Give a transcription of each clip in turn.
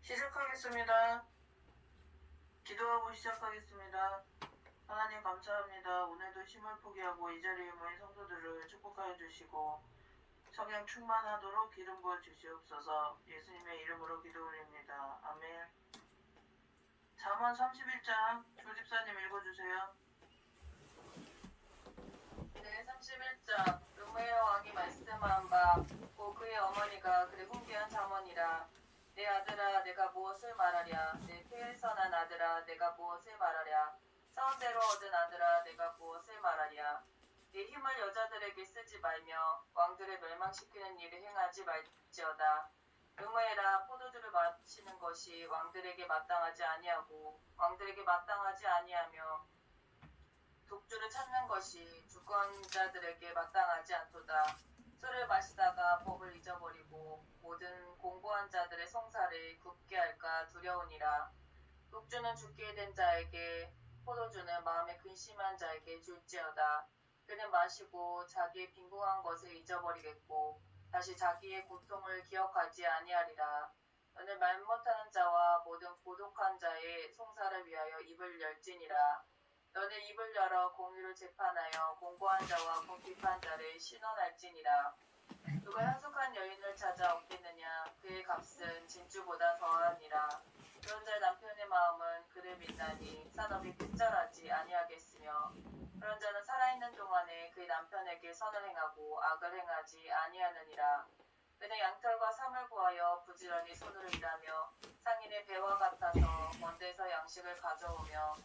시작하겠습니다. 기도하고 시작하겠습니다. 하나님 감사합니다. 오늘도 힘을 포기하고 이 자리에 모인 성도들을 축복하여 주시고 성령 충만하도록 기름 부어 주시옵소서. 예수님의 이름으로 기도 올립니다. 아멘. 잠언 31장 조집사님 읽어주세요. 네, 31장 르무엘 왕이 말씀한 바 고 그의 어머니가 그를 훈계한 잠언이라. 내 아들아 내가 무엇을 말하랴. 내 폐에서 난 아들아 내가 무엇을 말하랴. 싸움대로 얻은 아들아 내가 무엇을 말하랴. 네 힘을 여자들에게 쓰지 말며 왕들을 멸망시키는 일을 행하지 말지어다. 르무엘아 포도주를 마시는 것이 왕들에게 마땅하지 아니하고 왕들에게 마땅하지 아니하며 독주를 찾는 것이 주권자들에게 마땅하지 않도다. 술을 마시다가 법을 잊어버리고 모든 공고한 자들의 성사를 굽게 할까 두려우니라. 독주는 죽게 된 자에게, 포도주는 마음에 근심한 자에게 줄지어다. 그는 마시고 자기의 빈궁한 것을 잊어버리겠고 다시 자기의 고통을 기억하지 아니하리라. 너는 말 못하는 자와 모든 고독한 자의 송사를 위하여 입을 열지니라. 너는 입을 열어 공의를 재판하여 공고한 자와 궁핍한 자를 신원할지니라. 누가 현숙한 여인을 찾아 얻겠느냐. 그의 값은 진주보다 더하니라. 그런 자의 남편의 마음은 그를 믿나니 산업이 끝절하지 아니하겠으며 그런 자는 살아있는 동안에 그의 남편에게 선을 행하고 악을 행하지 아니하느니라. 그는 양털과 삼을 구하여 부지런히 손으로 일하며 상인의 배와 같아서 먼 데서 양식을 가져오며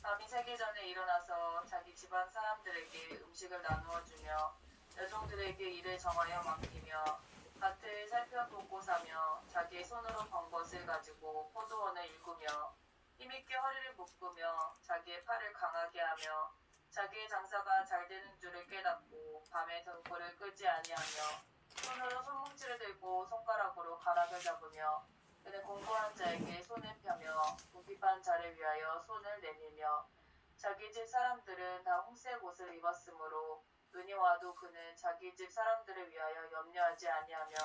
밤이 새기 전에 일어나서 자기 집안 사람들에게 음식을 나누어 주며 여종들에게 일을 정하여 맡기며 밭을 살펴보고 사며 자기의 손으로 번 것을 가지고 포도원을 일구며 힘있게 허리를 묶으며 자기의 팔을 강하게 하며 자기의 장사가 잘 되는 줄을 깨닫고 밤에 등불을 끄지 아니하며 손으로 손뭉치를 들고 손가락으로 가락을 잡으며 그는 공고한 자에게 손을 펴며 궁핍한 자를 위하여 손을 내밀며 자기 집 사람들은 다 홍색 옷을 입었으므로 눈이 와도 그는 자기 집 사람들을 위하여 염려하지 아니하며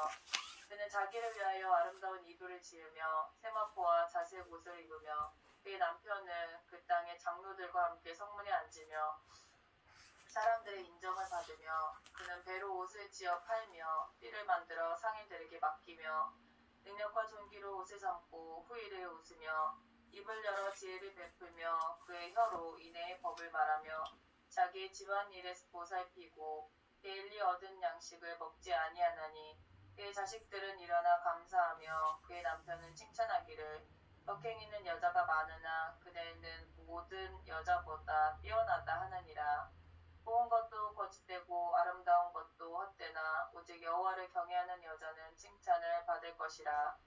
그는 자기를 위하여 아름다운 이불을 지으며 세마포와 자색 옷을 입으며 그의 남편은 그 땅의 장로들과 함께 성문에 앉으며 사람들의 인정을 받으며 그는 배로 옷을 지어 팔며 띠를 만들어 상인들에게 맡기며 능력과 존귀로 옷을 삼고 후일을 웃으며 입을 열어 지혜를 베풀며 그의 혀로 인애의 법을 말하며 자기의 집안일에 보살피고 데일리 얻은 양식을 먹지 아니하나니 그의 자식들은 일어나 감사하며 그의 남편은 칭찬하기를 덕행이는 여자가 많으나 그대는 모든 여자보다 뛰어나다 하느니라. 고운 것도 거짓되고 아름다운 것도 헛되나 오직 여호와를 경외하는 여자는 칭찬을 받을 것이라.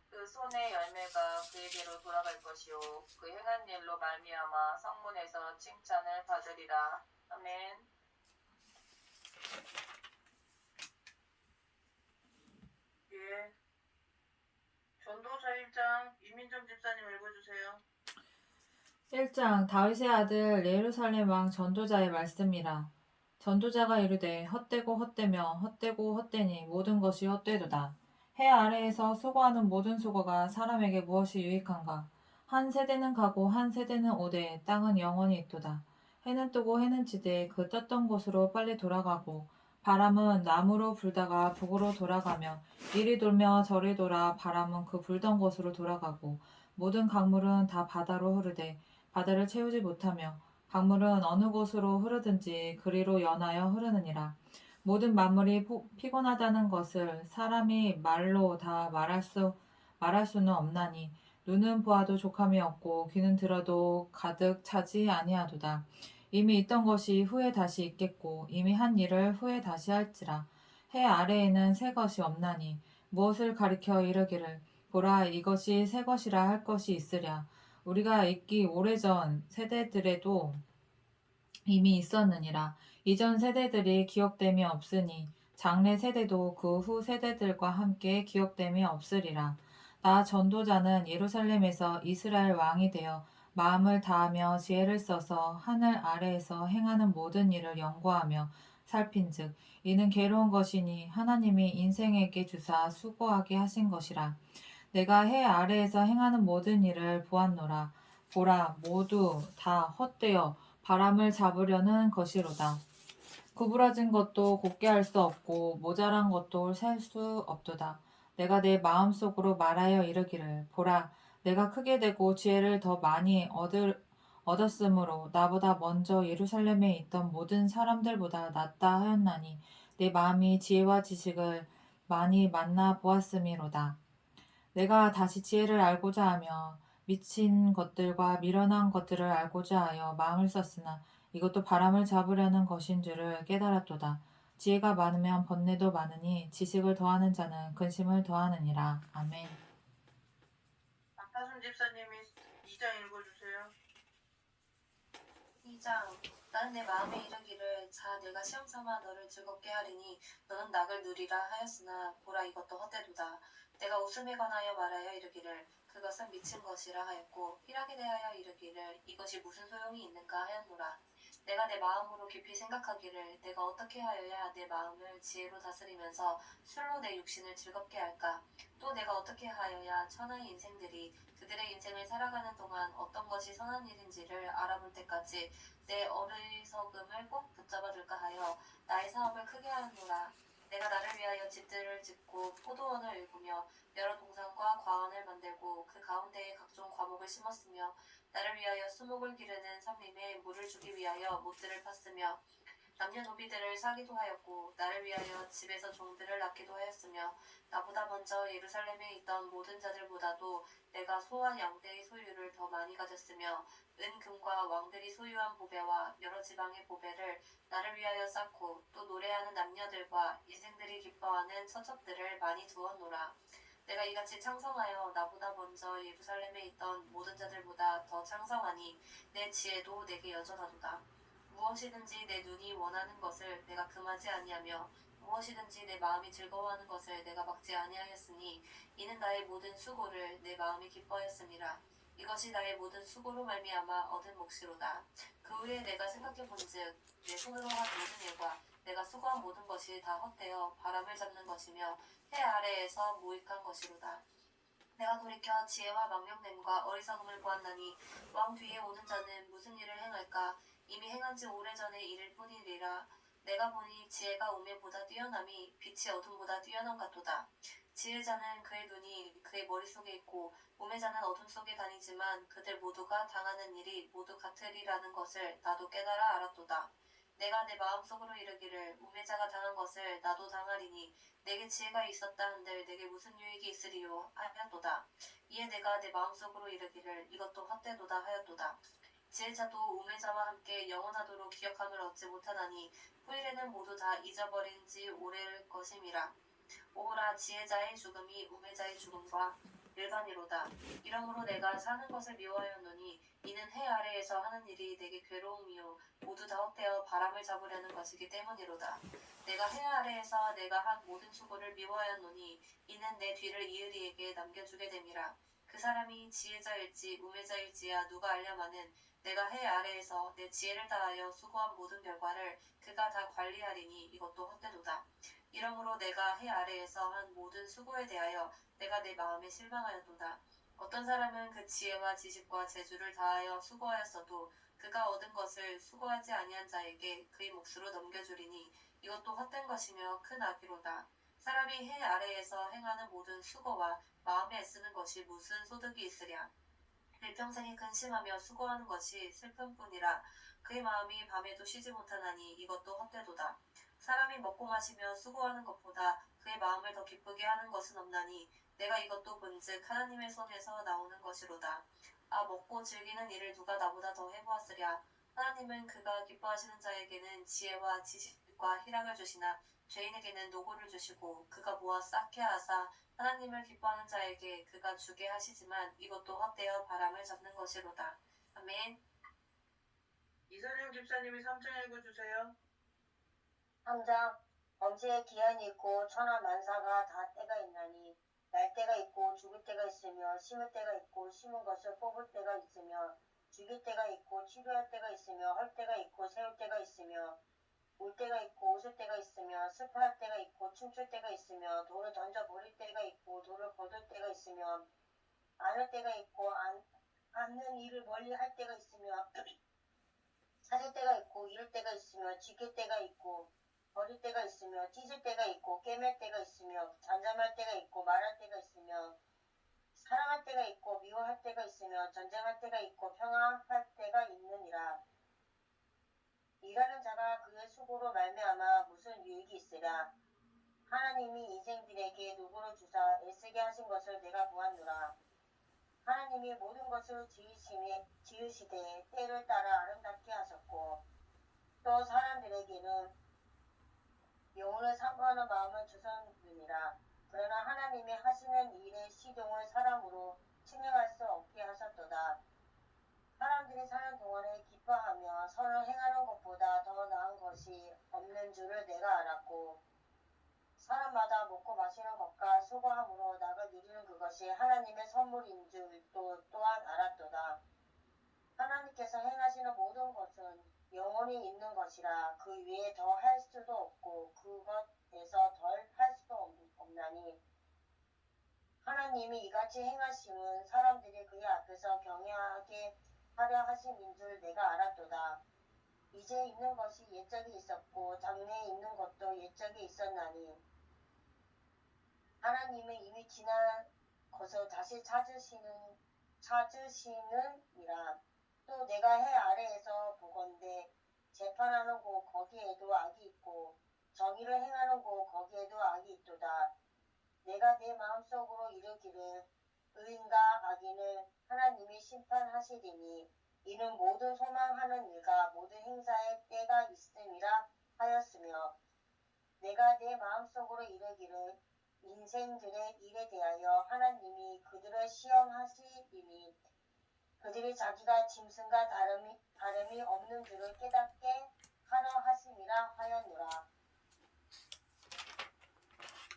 그 손의 열매가 그에게로 돌아갈 것이요 그 행한 일로 말미암아 성문에서 칭찬을 받으리라. 아멘. 예. 전도서 1장 이민정 집사님 읽어주세요. 1장 다윗의 아들 예루살렘 왕 전도자의 말씀이라. 전도자가 이르되 헛되고 헛되며 헛되고 헛되니 모든 것이 헛되도다. 해 아래에서 수고하는 모든 수고가 사람에게 무엇이 유익한가. 한 세대는 가고 한 세대는 오되 땅은 영원히 있도다. 해는 뜨고 해는 지되 그 떴던 곳으로 빨리 돌아가고 바람은 남으로 불다가 북으로 돌아가며 이리 돌며 저리 돌아 바람은 그 불던 곳으로 돌아가고 모든 강물은 다 바다로 흐르되 바다를 채우지 못하며 강물은 어느 곳으로 흐르든지 그리로 연하여 흐르느니라. 모든 만물이 피곤하다는 것을 사람이 말로 다 말할 수는 없나니 눈은 보아도 족함이 없고 귀는 들어도 가득 차지 아니하도다. 이미 있던 것이 후에 다시 있겠고 이미 한 일을 후에 다시 할지라. 해 아래에는 새 것이 없나니 무엇을 가리켜 이르기를 보라 이것이 새 것이라 할 것이 있으랴. 우리가 있기 오래전 세대들에도 이미 있었느니라. 이전 세대들이 기억됨이 없으니 장래 세대도 그 후 세대들과 함께 기억됨이 없으리라. 나 전도자는 예루살렘에서 이스라엘 왕이 되어 마음을 다하며 지혜를 써서 하늘 아래에서 행하는 모든 일을 연구하며 살핀즉 이는 괴로운 것이니 하나님이 인생에게 주사 수고하게 하신 것이라. 내가 해 아래에서 행하는 모든 일을 보았노라. 보라, 모두 다 헛되어 바람을 잡으려는 것이로다. 구부러진 것도 곧게 할 수 없고 모자란 것도 셀 수 없도다. 내가 내 마음속으로 말하여 이르기를 보라, 내가 크게 되고 지혜를 더 많이 얻었으므로 나보다 먼저 예루살렘에 있던 모든 사람들보다 낫다 하였나니 내 마음이 지혜와 지식을 많이 만나 보았음이로다. 내가 다시 지혜를 알고자 하며 미친 것들과 미련한 것들을 알고자 하여 마음을 썼으나 이것도 바람을 잡으려는 것인 줄을 깨달았도다. 지혜가 많으면 번뇌도 많으니 지식을 더하는 자는 근심을 더하느니라. 아멘. 박하순 집사님이 2장 읽어주세요. 2장 나는 내 마음에 이르기를 자 내가 시험 삼아 너를 즐겁게 하리니 너는 낙을 누리라 하였으나 보라 이것도 헛되도다. 내가 웃음에 관하여 말하여 이르기를 그것은 미친 것이라 하였고 희락에 대하여 이르기를 이것이 무슨 소용이 있는가 하였노라. 내가 내 마음으로 깊이 생각하기를 내가 어떻게 하여야 내 마음을 지혜로 다스리면서 술로 내 육신을 즐겁게 할까. 또 내가 어떻게 하여야 천하의 인생들이 그들의 인생을 살아가는 동안 어떤 것이 선한 일인지를 알아볼 때까지 내 어리석음을 꼭 붙잡아둘까 하여 나의 사업을 크게 하노라. 내가 나를 위하여 집들을 짓고 포도원을 일구며 여러 동산과 과원을 만들고 그 가운데에 각종 과목을 심었으며 나를 위하여 수목을 기르는 삼림에 물을 주기 위하여 못들을 팠으며 남녀노비들을 사기도 하였고 나를 위하여 집에서 종들을 낳기도 하였으며 나보다 먼저 예루살렘에 있던 모든 자들보다도 내가 소와 양떼의 소유를 더 많이 가졌으며 은금과 왕들이 소유한 보배와 여러 지방의 보배를 나를 위하여 쌓고 또 노래하는 남녀들과 인생들이 기뻐하는 처첩들을 많이 두었노라. 내가 이같이 창성하여 나보다 먼저 예루살렘에 있던 모든 자들보다 더 창성하니 내 지혜도 내게 여전하도다. 무엇이든지 내 눈이 원하는 것을 내가 금하지 아니하며 무엇이든지 내 마음이 즐거워하는 것을 내가 막지 아니하였으니 이는 나의 모든 수고를 내 마음이 기뻐하였음이라. 이것이 나의 모든 수고로 말미암아 얻은 몫이로다. 그 후에 내가 생각해 본즉 내 손으로 한 모든 일과 내가 수고한 모든 것이 다 헛되어 바람을 잡는 것이며 해 아래에서 무익한 것이로다. 내가 돌이켜 지혜와 망령됨과 어리석음을 보았나니 왕 뒤에 오는 자는 무슨 일을 행할까. 이미 행한 지 오래전의 일일 뿐이리라. 내가 보니 지혜가 우매보다 뛰어남이 빛이 어둠보다 뛰어남 같도다. 지혜자는 그의 눈이 그의 머릿속에 있고 우매자는 어둠 속에 다니지만 그들 모두가 당하는 일이 모두 같으리라는 것을 나도 깨달아 알았도다. 내가 내 마음속으로 이르기를 우매자가 당한 것을 나도 당하리니 내게 지혜가 있었다 한들 내게 무슨 유익이 있으리요 하였도다. 이에 내가 내 마음속으로 이르기를 이것도 헛되도다 하였도다. 지혜자도 우매자와 함께 영원하도록 기억함을 얻지 못하나니 후일에는 모두 다 잊어버린 지 오래일 것임이라. 오라 지혜자의 죽음이 우매자의 죽음과 일반이로다. 이러므로 내가 사는 것을 미워하였노니 이는 해 아래에서 하는 일이 내게 괴로움이요 모두 다 헛되어 바람을 잡으려는 것이기 때문이로다. 내가 해 아래에서 내가 한 모든 수고를 미워하였노니 이는 내 뒤를 이으리에게 남겨주게 됨이라. 그 사람이 지혜자일지 우매자일지야 누가 알려마는 내가 해 아래에서 내 지혜를 다하여 수고한 모든 결과를 그가 다 관리하리니 이것도 헛되도다. 이러므로 내가 해 아래에서 한 모든 수고에 대하여 내가 내 마음에 실망하였도다. 어떤 사람은 그 지혜와 지식과 재주를 다하여 수고하였어도 그가 얻은 것을 수고하지 아니한 자에게 그의 몫으로 넘겨주리니 이것도 헛된 것이며 큰 악이로다. 사람이 해 아래에서 행하는 모든 수고와 마음에 애쓰는 것이 무슨 소득이 있으랴. 일평생에 근심하며 수고하는 것이 슬픔뿐이라. 그의 마음이 밤에도 쉬지 못하나니 이것도 헛되도다. 사람이 먹고 마시며 수고하는 것보다 그의 마음을 더 기쁘게 하는 것은 없나니 내가 이것도 본즉 하나님의 손에서 나오는 것이로다. 아 먹고 즐기는 일을 누가 나보다 더 해보았으랴. 하나님은 그가 기뻐하시는 자에게는 지혜와 지식과 희락을 주시나 죄인에게는 노고를 주시고 그가 모아 쌓게 하사 하나님을 기뻐하는 자에게 그가 주게 하시지만 이것도 헛되어 바람을 잡는 것이로다. 아멘. 이선영 집사님이 3장 읽어주세요. 3장 범죄의 기한이 있고 천하 만사가 다 때가 있나니 날 때가 있고 죽을 때가 있으며 심을 때가 있고 심은 것을 뽑을 때가 있으며 죽일 때가 있고 치료할 때가 있으며 할 때가 있고 세울 때가 있으며 울 때가 있고 웃을 때가 있으며 슬퍼할 때가 있고 춤출 때가 있으며 돌을 던져버릴 때가 있고 돌을 거둘 때가 있으며 안을 때가 있고 않는 일을 멀리 할 때가 있으며 찾을 때가 있고 잃을 때가 있으며 지킬 때가 있고 버릴 때가 있으며 찢을 때가 있고 꿰맬 때가 있으며 잠잠할 때가 있고 말할 때가 있으며 사랑할 때가 있고 미워할 때가 있으며 전쟁할 때가 있고 평화할 때가 있느니라. 일하는 자가 그의 수고로 말미암아 무슨 유익이 있으랴. 하나님이 인생들에게 누구를 주사 애쓰게 하신 것을 내가 보았노라. 하나님이 모든 것을 지으시되 때를 따라 아름답게 하셨고 또 사람들에게는 영혼을 상고하는 마음을 주셨느니라. 그러나 하나님이 하시는 일의 시종을 사람으로 측량할 수 없게 하셨도다. 사람들이 사는 동안에 기뻐하며 선을 행하는 것보다 더 나은 것이 없는 줄을 내가 알았고 사람마다 먹고 마시는 것과 수고함으로 낙을 누리는 그것이 하나님의 선물인 줄도 또한 알았도다. 하나님께서 행하시는 모든 것은 영원히 있는 것이라 그 위에 더 할 수도 없고 그것에서 덜 할 수도 없나니 하나님이 이같이 행하심은 사람들이 그의 앞에서 경외하게 하려 하심인 줄 내가 알았도다. 이제 있는 것이 옛적에 있었고 장래에 있는 것도 옛적에 있었나니 하나님은 이미 지난 것을 다시 찾으시느니라. 또 내가 해 아래에서 보건대 재판하는 곳 거기에도 악이 있고 정의를 행하는 곳 거기에도 악이 있도다. 내가 내 마음속으로 이르기를 의인과 악인을 하나님이 심판하시리니 이는 모든 소망하는 일과 모든 행사에 때가 있음이라 하였으며 내가 내 마음속으로 이르기를 인생들의 일에 대하여 하나님이 그들을 시험하시리니 그들이 자기가 짐승과 다름이 없는 줄을 깨닫게 하려 하심이라 하였노라.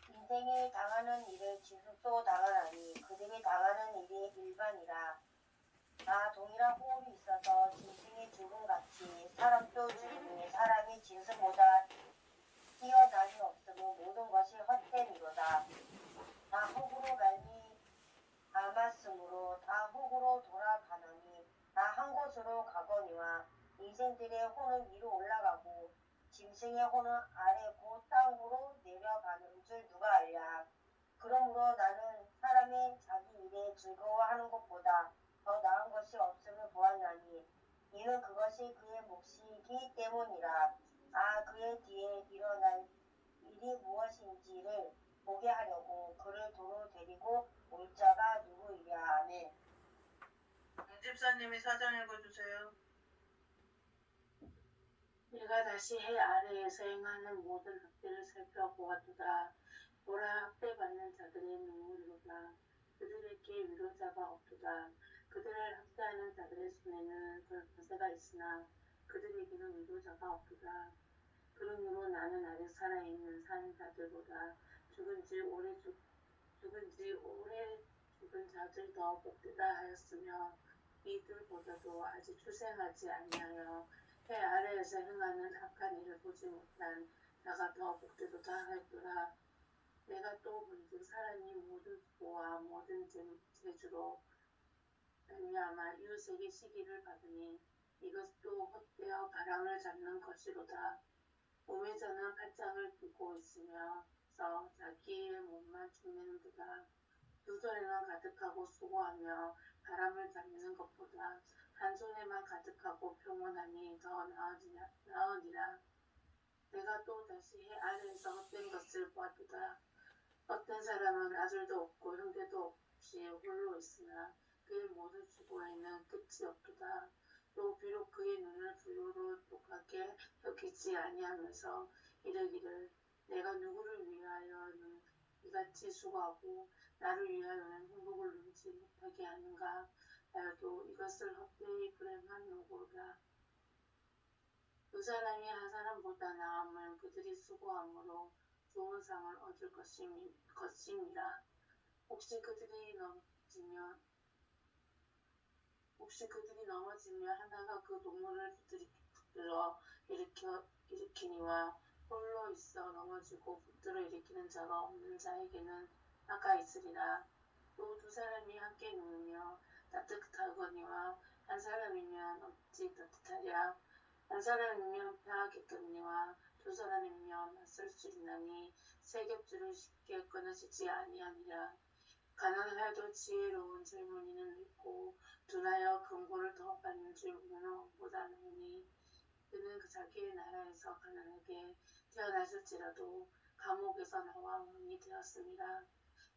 인생이 당하는 일을 짐승도 당하나니 그들이 당하는 일이 일반이라. 다 동일한 호흡이 있어서 짐승이 죽음같이 사람도 죽으니 사람이 짐승보다 뛰어남이 없으면 모든 것이 헛됨이로다. 다 흙으로 말미암았으므로 다 흙으로 돌아가느니 다 한 곳으로 가거니와 인생들의 혼은 위로 올라가고 짐승의 혼은 아래 곧 땅으로 내려가는 줄 누가 알랴. 그러므로 나는 사람이 자기 일에 즐거워하는 것보다 더 나은 것이 없음을 보았나니 이는 그것이 그의 몫이기 때문이라. 그의 뒤에 일어날 일이 무엇인지를 보게 하려고 그를 도로 데리고 올 자가 누구이랴. 아멘. 집사님이 4장 읽어주세요. 내가 다시 해 아래에서 행하는 모든 학대를 살펴보았도다. 보라, 학대받는 자들의 눈물로다. 그들에게 위로자가 없도다. 그들을 학대하는 자들의 손에는 권세가 있으나 그들에게는 위로자가 없도다. 그러므로 나는 아직 살아있는 사는 자들보다 죽은 지 오래 죽은 자들 더 복되다 하였으며 이들보다도 아직 출생하지 아니하여 해 아래에서 행하는 악한 일을 보지 못한 자가 더 복되도다 하였더라. 내가 또 본즉 사람이 모든 수고와 모든 재주로 말미암아 이웃에게 시기를 받으니 이것도 헛되어 바람을 잡는 것이로다. 몸의 자는 팔짱을 끼고 있으면서 자기의 몸만 축내는도다. 두 손에는 가득하고 수고하며 바람을 잡는 것보다 한 손에만 가득하고 평온하니 더 나으니라. 내가 또 다시 해 아래에서 헛된 것을 보았도다. 어떤 사람은 아들도 없고 형제도 없이 홀로 있으나 그의 모든 수고에는 끝이 없도다. 또 비록 그의 눈을 불로로 똑같게 여기지 아니하면서 이르기를 내가 누구를 위하여는 이같이 수고하고 나를 위하여는 행복을 누리지 못하게 하는가 하여도 이것을 헛되이 불행한 노고로다. 두 사람이 한 사람보다 나음은 그들이 수고함으로 좋은 상을 얻을 것임이라. 혹시 그들이 넘어지면 하나가 그 동물을 붙들어 일으키니와 홀로 있어 이루어지고 복들을 일으키는 자가 없는 자에게는 화가 있으리라. 또 두 사람이 함께 누우며 따뜻하거니와 한 사람이면 어찌 따뜻하랴. 한 사람이면 편하겠거니와 두 사람이면 맞설 수 있나니 세 겹줄을 쉽게 끊어지지 아니하니라. 가난하여도 지혜로운 젊은이는 있고 둔하여 금고를 더 받는 줄 모르는 왕보다 나으니 그는 그 자기의 나라에서 가난하게 태어났을지라도 감옥에서 나와 왕이 되었습니다.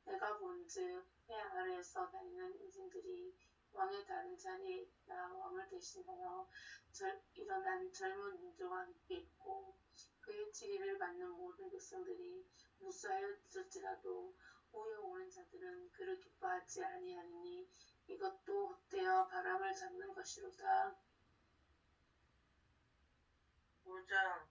내가 본즉 해 아래에서 다니는 인생들이 왕의 다른 자리나 왕을 대신하여 일어난 젊은 민족과 함께 있고 그의 지리를 받는 모든 백성들이 무수하였을지라도 후에 오는 자들은 그를 기뻐하지 아니하리니 이것도 헛되어 바람을 잡는 것이로다. 5장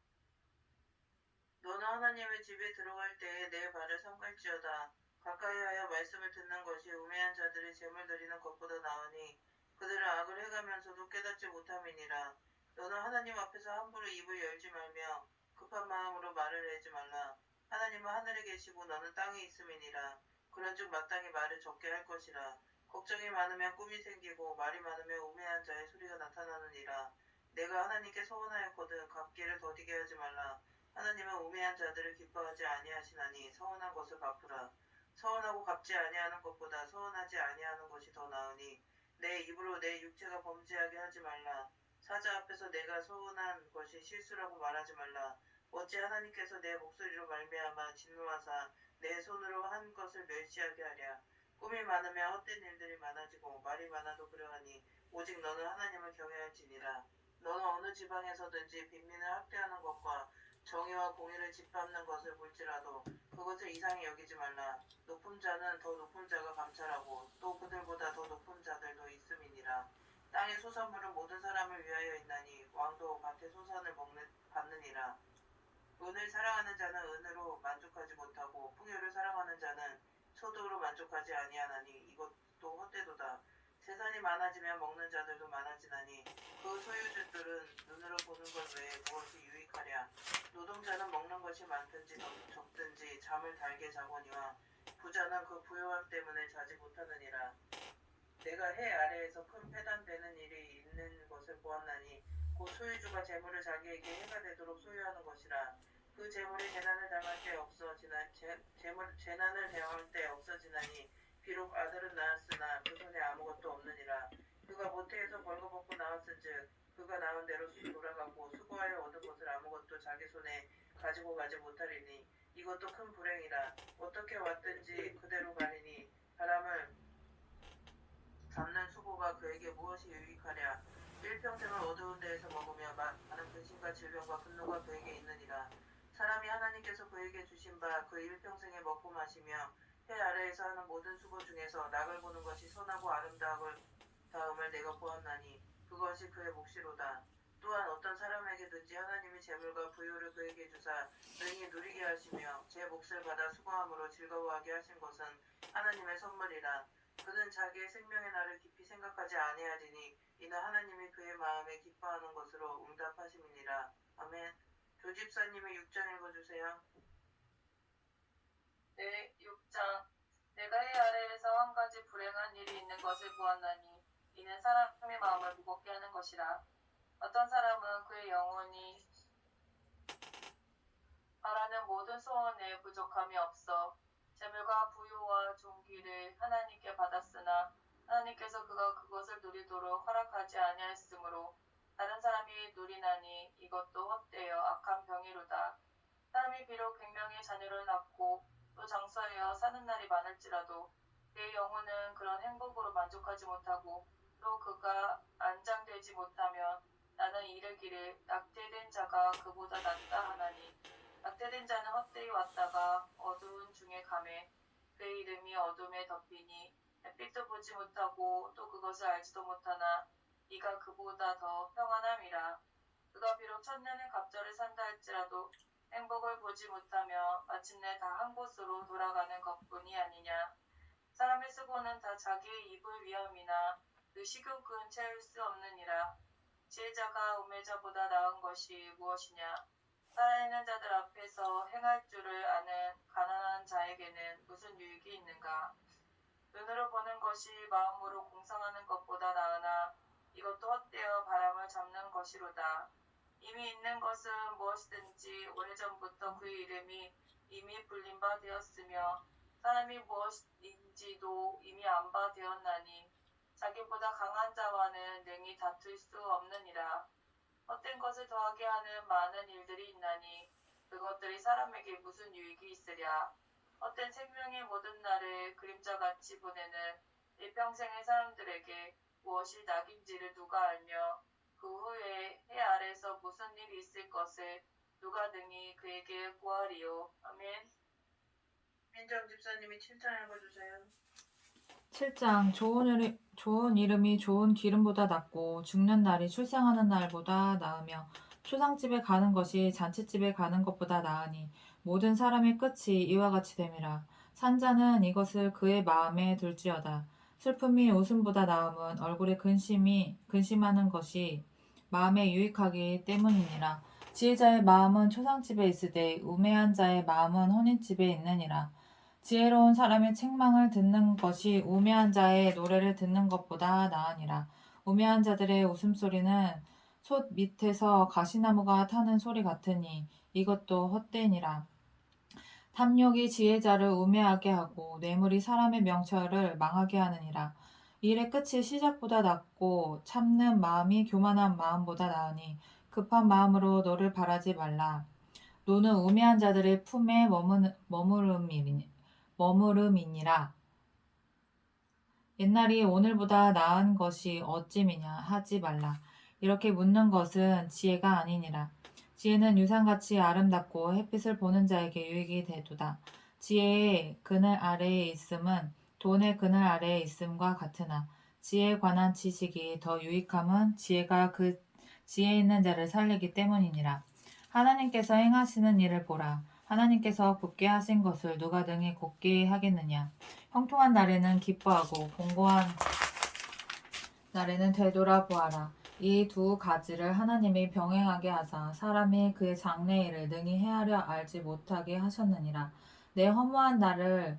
너는 하나님의 집에 들어갈 때에 내 발을 삼갈지어다. 가까이하여 말씀을 듣는 것이 우매한 자들의 재물 드리는 것보다 나으니 그들은 악을 행하면서도 깨닫지 못함이니라. 너는 하나님 앞에서 함부로 입을 열지 말며 급한 마음으로 말을 내지 말라. 하나님은 하늘에 계시고 너는 땅에 있음이니라. 그런즉 마땅히 말을 적게 할 것이라. 걱정이 많으면 꿈이 생기고 말이 많으면 우매한 자의 소리가 나타나느니라. 내가 하나님께 서원하였거든 갚기를 더디게 하지 말라. 하나님은 우매한 자들을 기뻐하지 아니하시나니 서원한 것을 갚으라. 서원하고 갚지 아니하는 것보다 서원하지 아니하는 것이 더 나으니 내 입으로 내 육체가 범죄하게 하지 말라. 사자 앞에서 내가 서원한 것이 실수라고 말하지 말라. 어찌 하나님께서 내 목소리로 말미암아 진노하사 내 손으로 한 것을 멸시하게 하랴. 꿈이 많으면 헛된 일들이 많아지고 말이 많아도 그러하니 오직 너는 하나님을 경외할지니라. 너는 어느 지방에서든지 빈민을 학대하는 것과 정의와 공의를 짓밟는 것을 볼지라도 그것을 이상히 여기지 말라. 높은 자는 더 높은 자가 감찰하고 또 그들보다 더 높은 자들도 있음이니라. 땅의 소산물은 모든 사람을 위하여 있나니 왕도 밭의 소산을 받느니라. 은을 사랑하는 자는 은으로 만족하지 못하고 풍요를 사랑하는 자는 소득으로 만족하지 아니하나니 이것도 헛되도다. 재산이 많아지면 먹는 자들도 많아지나니 그 소유주들은 눈으로 보는 것 외에 무엇이 유익하랴. 노동자는 먹는 것이 많든지 적든지 잠을 달게 자거니와 부자는 그 부요함 때문에 자지 못하느니라. 내가 해 아래에서 큰 패단되는 일이 있는 것을 보았나니 곧 소유주가 재물을 자기에게 해가 되도록 소유하는 것이라. 그 재물이 재난을 당할 때 없어지나니 비록 아들은 낳았으나 그 손에 아무것도 없느니라. 그가 모태에서 벌거벗고 나왔은즉 그가 낳은 대로 돌아가고 수고하여 얻은 것을 아무것도 자기 손에 가지고 가지 못하리니 이것도 큰 불행이라. 어떻게 왔든지 그대로 가리니 바람을 잡는 수고가 그에게 무엇이 유익하랴. 일평생을 어두운 데에서 먹으며 많은 근심과 질병과 분노가 그에게 있느니라. 사람이 하나님께서 그에게 주신 바 그 일평생에 먹고 마시며 해 아래에서 하는 모든 수고 중에서 낙을 보는 것이 선하고 아름다움을 내가 보았나니 그것이 그의 몫이로다. 또한 어떤 사람에게든지 하나님이 재물과 부요를 그에게 주사 능히 누리게 하시며 제 몫을 받아 수고함으로 즐거워하게 하신 것은 하나님의 선물이라. 그는 자기의 생명의 날을 깊이 생각하지 아니하리니 이는 하나님이 그의 마음에 기뻐하는 것으로 응답하심이니라. 아멘. 조집사님이 6장 읽어주세요. 네, 6장. 내가 해 아래에서 한 가지 불행한 일이 있는 것을 보았나니 이는 사람의 마음을 무겁게 하는 것이라. 어떤 사람은 그의 영혼이 바라는 모든 소원에 부족함이 없어 재물과 부요와 존귀를 하나님께 받았으나 하나님께서 그가 그것을 누리도록 허락하지 아니하였으므로 다른 사람이 누리나니 이것도 헛되어 악한 병이로다. 사람이 비록 100명의 자녀를 낳고 또 장수하여 사는 날이 많을지라도 그의 영혼은 그런 행복으로 만족하지 못하고 또 그가 안장되지 못하면 나는 이르기를 낙태된 자가 그보다 낫다 하나니 낙태된 자는 헛되이 왔다가 어두운 중에 가매 그의 이름이 어둠에 덮이니 햇빛도 보지 못하고 또 그것을 알지도 못하나 이가 그보다 더 평안함이라. 그가 비록 천년의 갑절을 산다 할지라도 행복을 보지 못하며 마침내 다 한 곳으로 돌아가는 것뿐이 아니냐. 사람의 수고는 다 자기의 입을 위함이나 그 식욕은 채울 수 없느니라. 지혜자가 우매자보다 나은 것이 무엇이냐. 살아있는 자들 앞에서 행할 줄을 아는 가난한 자에게는 무슨 유익이 있는가? 눈으로 보는 것이 마음으로 공상하는 것보다 나으나 이것도 헛되어 바람을 잡는 것이로다. 이미 있는 것은 무엇이든지 오래전부터 그의 이름이 이미 불린 바 되었으며 사람이 무엇인지도 이미 안 바 되었나니 자기보다 강한 자와는 능히 다툴 수 없느니라. 헛된 것을 더하게 하는 많은 일들이 있나니 그것들이 사람에게 무슨 유익이 있으랴. 헛된 생명의 모든 날을 그림자같이 보내는 일평생의 사람들에게 무엇이 낙인지를 누가 알며 그 후에 해 아래에서 무슨 일이 있을 것을 누가 능히 그에게 구하리요. 아멘. 민정 집사님이 7장 읽어주세요. 7장 좋은 이름이 좋은 기름보다 낫고 죽는 날이 출생하는 날보다 나으며 초상집에 가는 것이 잔치집에 가는 것보다 나으니 모든 사람의 끝이 이와 같이 됨이라. 산자는 이것을 그의 마음에 둘지어다. 슬픔이 웃음보다 나음은 얼굴에 근심하는 것이 마음에 유익하기 때문이니라. 지혜자의 마음은 초상집에 있으되 우매한 자의 마음은 혼인집에 있느니라. 지혜로운 사람의 책망을 듣는 것이 우매한 자의 노래를 듣는 것보다 나으니라. 우매한 자들의 웃음소리는 솥 밑에서 가시나무가 타는 소리 같으니 이것도 헛되니라. 탐욕이 지혜자를 우매하게 하고 뇌물이 사람의 명철을 망하게 하느니라. 일의 끝이 시작보다 낫고 참는 마음이 교만한 마음보다 나으니 급한 마음으로 너를 바라지 말라. 노는 우매한 자들의 품에 머무름이니라. 옛날이 오늘보다 나은 것이 어찌미냐 하지 말라. 이렇게 묻는 것은 지혜가 아니니라. 지혜는 유산같이 아름답고 햇빛을 보는 자에게 유익이 되도다. 지혜의 그늘 아래에 있음은 돈의 그늘 아래에 있음과 같으나 지혜에 관한 지식이 더 유익함은 지혜가 그 지혜 있는 자를 살리기 때문이니라. 하나님께서 행하시는 일을 보라. 하나님께서 굳게 하신 것을 누가 능히 곧게 하겠느냐. 형통한 날에는 기뻐하고 공고한 날에는 되돌아보아라. 이 두 가지를 하나님이 병행하게 하사 사람이 그의 장래일을 능히 헤아려 알지 못하게 하셨느니라. 내 허무한 날을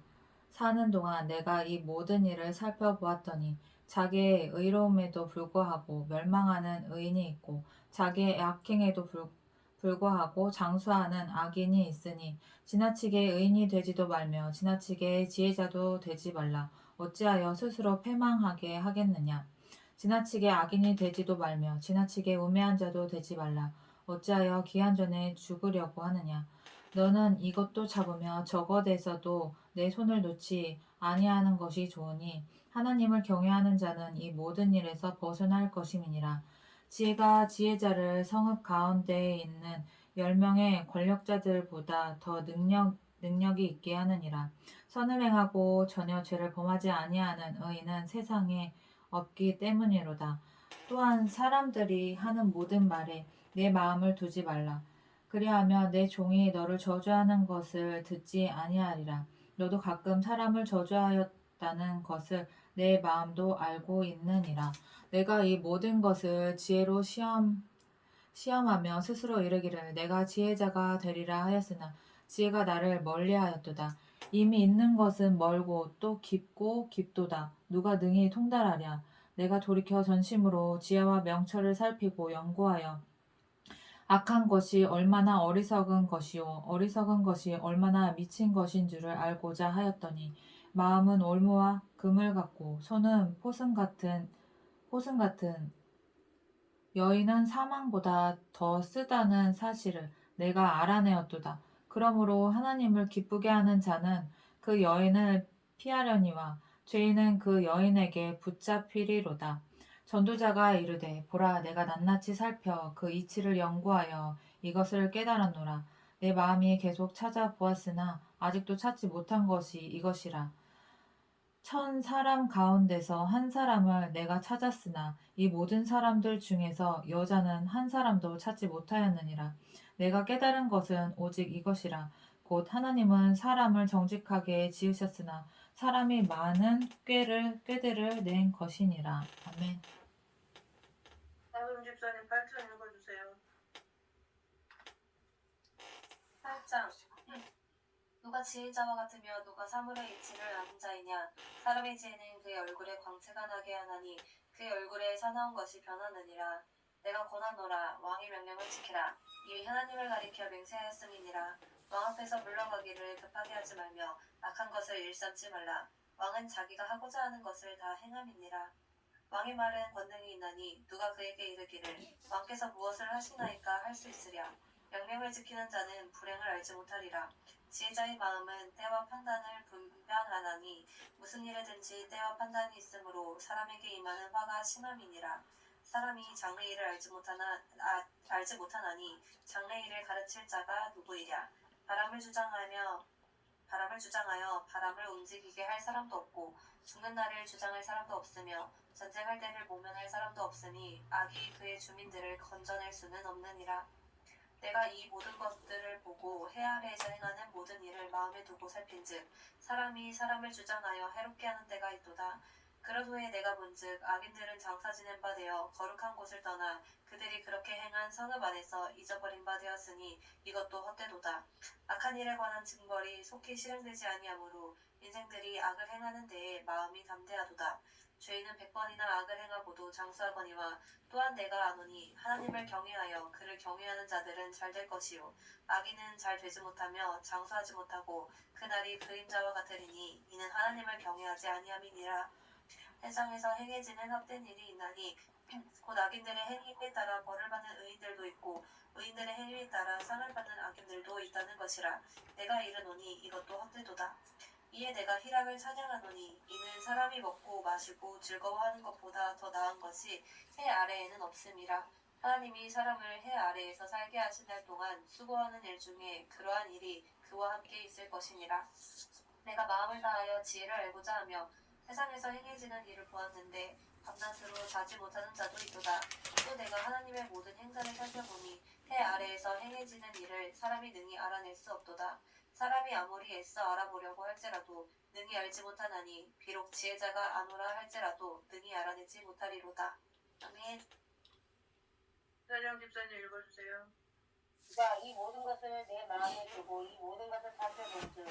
사는 동안 내가 이 모든 일을 살펴보았더니 자기의 의로움에도 불구하고 멸망하는 의인이 있고 자기의 악행에도 불구하고 장수하는 악인이 있으니 지나치게 의인이 되지도 말며 지나치게 지혜자도 되지 말라. 어찌하여 스스로 패망하게 하겠느냐. 지나치게 악인이 되지도 말며 지나치게 우매한 자도 되지 말라. 어찌하여 기한 전에 죽으려고 하느냐. 너는 이것도 잡으며 저것에서도 내 손을 놓지 아니하는 것이 좋으니 하나님을 경외하는 자는 이 모든 일에서 벗어날 것임이니라. 지혜가 지혜자를 성읍 가운데에 있는 10명의 권력자들보다 더 능력이 있게 하느니라. 선을 행하고 전혀 죄를 범하지 아니하는 의인은 세상에 없기 때문이로다. 또한 사람들이 하는 모든 말에 내 마음을 두지 말라. 그리하면 내 종이 너를 저주하는 것을 듣지 아니하리라. 너도 가끔 사람을 저주하였다는 것을 내 마음도 알고 있느니라. 내가 이 모든 것을 지혜로 시험하며 스스로 이르기를 내가 지혜자가 되리라 하였으나 지혜가 나를 멀리하였도다. 이미 있는 것은 멀고 또 깊고 깊도다. 누가 능히 통달하랴. 내가 돌이켜 전심으로 지혜와 명철을 살피고 연구하여 악한 것이 얼마나 어리석은 것이요 어리석은 것이 얼마나 미친 것인 줄을 알고자 하였더니 마음은 올무와 금을 같고 손은 포승 같은 여인은 사망보다 더 쓰다는 사실을 내가 알아내었도다. 그러므로 하나님을 기쁘게 하는 자는 그 여인을 피하려니와 죄인은 그 여인에게 붙잡히리로다. 전도자가 이르되 보라 내가 낱낱이 살펴 그 이치를 연구하여 이것을 깨달았노라. 내 마음이 계속 찾아보았으나 아직도 찾지 못한 것이 이것이라. 1000사람 가운데서 한 사람을 내가 찾았으나 이 모든 사람들 중에서 여자는 한 사람도 찾지 못하였느니라. 내가 깨달은 것은 오직 이것이라. 곧 하나님은 사람을 정직하게 지으셨으나 사람이 많은 꾀들을 낸 것이니라. 아멘. 나금 집사님 8장 읽어주세요. 7장 누가 지혜자와 같으며 누가 사물의 이치를 아는 자이냐. 사람의 지혜는 그의 얼굴에 광채가 나게 하나니 그의 얼굴에 사나운 것이 변하느니라. 내가 권하노라. 왕의 명령을 지키라. 이에 하나님을 가리켜 맹세하였음이니라. 왕 앞에서 물러가기를 급하게 하지 말며 악한 것을 일삼지 말라. 왕은 자기가 하고자 하는 것을 다 행함이니라. 왕의 말은 권능이 있나니 누가 그에게 이르기를 왕께서 무엇을 하시나이까 할 수 있으랴. 명령을 지키는 자는 불행을 알지 못하리라. 지혜자의 마음은 때와 판단을 분별하나니 무슨 일에든지 때와 판단이 있으므로 사람에게 임하는 화가 심함이니라. 사람이 장래 일을 알지 못하나니 장래 일을 가르칠 자가 누구이랴. 바람을 주장하여 바람을 움직이게 할 사람도 없고 죽는 날을 주장할 사람도 없으며 전쟁할 때를 모면할 사람도 없으니 악이 그의 주민들을 건져낼 수는 없느니라. 내가 이 모든 것들을 보고 해 아래에서 행하는 모든 일을 마음에 두고 살핀즉 사람이 사람을 주장하여 해롭게 하는 때가 있도다. 그런 후에 내가 본즉 악인들은 장사 지낸 바 되어 거룩한 곳을 떠나 그들이 그렇게 행한 성읍 안에서 잊어버린 바 되었으니 이것도 헛되도다. 악한 일에 관한 징벌이 속히 실행되지 아니하므로 인생들이 악을 행하는 데에 마음이 담대하도다. 죄인은 100번이나 악을 행하고도 장수하거니와 또한 내가 아노니 하나님을 경외하여 그를 경외하는 자들은 잘 될 것이요 악인은 잘 되지 못하며 장수하지 못하고 그날이 그림자와 같으리니 이는 하나님을 경외하지 아니함이니라. 세상에서 행해지는 헛된 일이 있나니 곧 악인들의 행위에 따라 벌을 받는 의인들도 있고 의인들의 행위에 따라 상을 받는 악인들도 있다는 것이라. 내가 이르노니 이것도 헛되도다. 이에 내가 희락을 찬양하노니 이는 사람이 먹고 마시고 즐거워하는 것보다 더 나은 것이 해 아래에는 없음이라. 하나님이 사람을 해 아래에서 살게 하신 날 동안 수고하는 일 중에 그러한 일이 그와 함께 있을 것이니라. 내가 마음을 다하여 지혜를 알고자 하며 세상에서 행해지는 일을 보았는데 밤낮으로 자지 못하는 자도 있도다. 또 내가 하나님의 모든 행사를 살펴보니 해 아래에서 행해지는 일을 사람이 능히 알아낼 수 없도다. 사람이 아무리 애써 알아보려고 할지라도 능히 알지 못하나니 비록 지혜자가 아노라 할지라도 능히 알아내지 못하리로다. 아멘. 사령 집사님 읽어주세요. 자, 이 모든 것을 내 마음에 두고 이 모든 것을 살펴본즉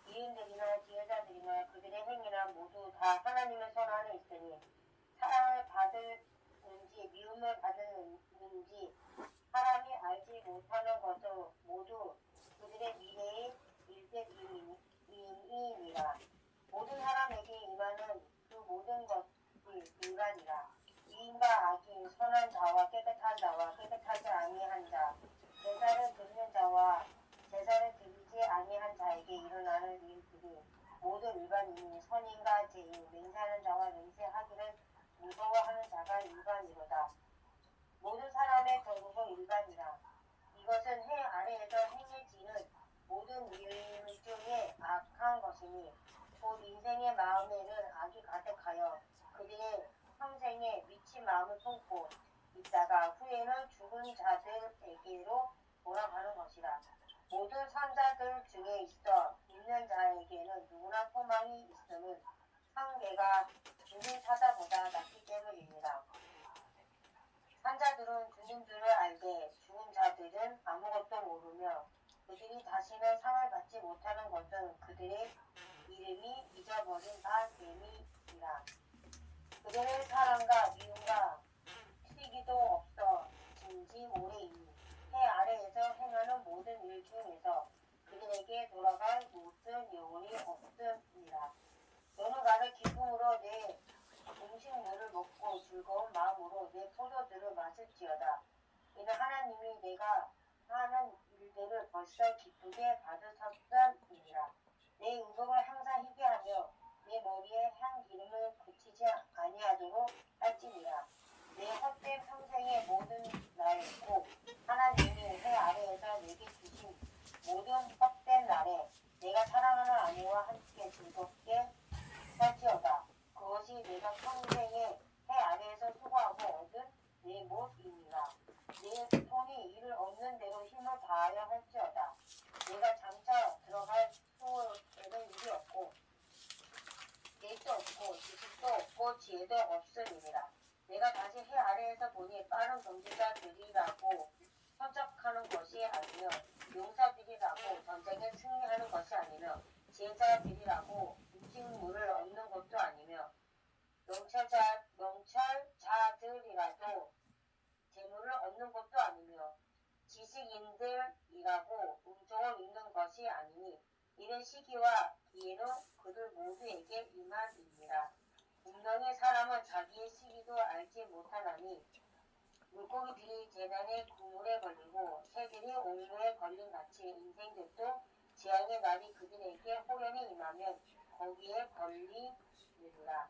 이인들이나 지혜자들이나 그들의 행위나 모두 다 하나님의 손 안에 있으니 사랑을 받을는지 미움을 받을는지 사람이 알지 못하는 것을 모두 그들의 미래의 일들이니라. 모든 사람에게 임하는 그 모든 것이 인간이라. 이인과 악인, 선한 자와 깨끗한 자와 깨끗하지 아니한 자, 제사를 드리는 자와 제사를 드리지 아니한 자에게 일어나는 일들이 모두 일반이니 선인과 죄인, 맹세하는 자와 맹세하기를 무서워하는 자가 일반이로다. 모든 사람의 결국은 일반이라. 이것은 해 아래에서 행해지는 모든 일 중에 악한 것이니 곧 인생의 마음에는 악이 가득하여 그들의 평생에 미친 마음을 품고 있다가 후에는 죽은 자들에게로 돌아가는 것이라. 모든 산자들 중에 있는 자에게는 누구나 소망이 있음은 상계가 죽은 사자보다 낫기 때문입니다. 산자들은 죽은 줄을 알되 죽은 자들은 아무것도 모르며 그들이 다시는 상을 받지 못하는 것은 그들의 이름이 잊어버린 바 됨이니라. 그들의 사랑과 미움과 시기도 없어 진지 오래이니 해 아래에서 행하는 모든 일 중에서 그들에게 돌아갈 무슨 영혼이 없음이라. 너는 가서 기쁨으로 내 음식물을 먹고 즐거운 마음으로 내 포도주를 마실지어다. 이는 하나님이 내가 하는 일들을 벌써 기쁘게 받으셨음이니라. 내 의복을 항상 희게 하며 내 머리에 향 기름을 그치지 아니하도록 할지니라. 내 헛된 평생의 모든 날 곧 하나님이 해 아래에서 내게 주신 모든 헛된 날에 내가 사랑하는 아내와 함께 즐겁게 살지어다. 그것이 내가 평생에 해 아래에서 수고하고 얻은 내 몫이니라. 내 손이 이를 얻는 대로 힘을 다하여 할지어다. 내가 장차 들어갈 수에는 일이 없고 계획도 없고 지식도 없고 지혜도 없으리라. 내가 다시 해 아래에서 보니 빠른 경주자들이라고 선적하는 것이 아니며 용사들이라고 취하는 것이 아니며 지혜자들이라고 음식물을 얻는 것도 아니며 명철자들이라도 재물을 얻는 것도 아니며 지식인들이라고 음종을 읽는 것이 아니니 이런 시기와 기회는 그들 모두에게 임하니라. 분명히 사람은 자기의 시기도 알지 못하나니 물고기들이 재난의 그물에 걸리고 새들이 옥류에 걸린 같이 인생들도 재앙의 날이 그들에게 호련히 임하면 거기에 걸리느니라.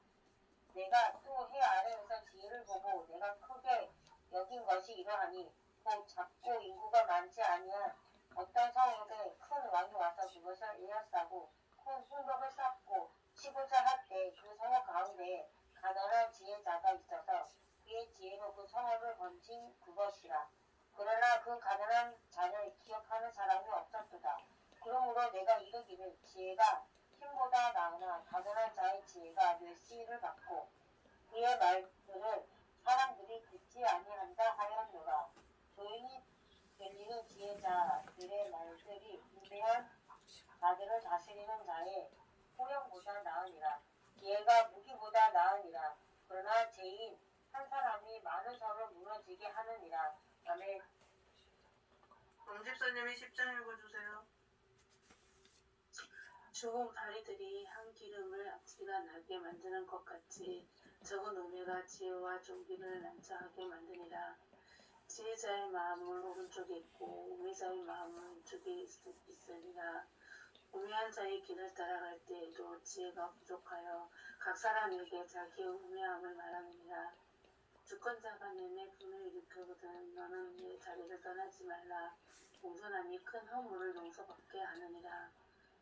내가 또 해 아래에서 지혜를 보고 내가 크게 여긴 것이 이러하니 곧 작고 인구가 많지 아니한 어떤 성읍에 큰 왕이 와서 그것을 에워싸고 큰 홍벽을 쌓고 치고자 할 때 그 성읍 가운데에 가난한 지혜자가 있어서 그의 지혜로 그 성읍을 건진 그것이라. 그러나 그 가난한 자를 기억하는 사람이 없었도다. 그러므로 내가 이르기를 지혜가 힘보다 나으나 가난한 자의 지혜가 멸시를 받고 그의 말들을 사람들이 듣지 아니한다 하였노라. 조용히 들리는 지혜자들의 말들이 인내한 자들을 다스리는 자의 호령보다 나으니라. 지혜가 무기보다 나으니라. 그러나 죄인 한 사람이 많은 성을 무너지게 하느니라. 아멘. 동집사님이 10장 읽어주세요. 죽은 파리들이 한 기름을 악취가 나게 만드는 것 같이 적은 우매가 지혜와 존귀를 난처하게 만드니라. 지혜자의 마음은 오른쪽에 있고 우매자의 마음은 왼쪽에 있으리라. 우매한 자의 길을 따라갈 때에도 지혜가 부족하여 각 사람에게 자기의 우매함을 말하느니라. 주권자가 내내 분을 일으키거든 너는 내 자리를 떠나지 말라. 공손함이 큰 허물을 용서받게 하느니라.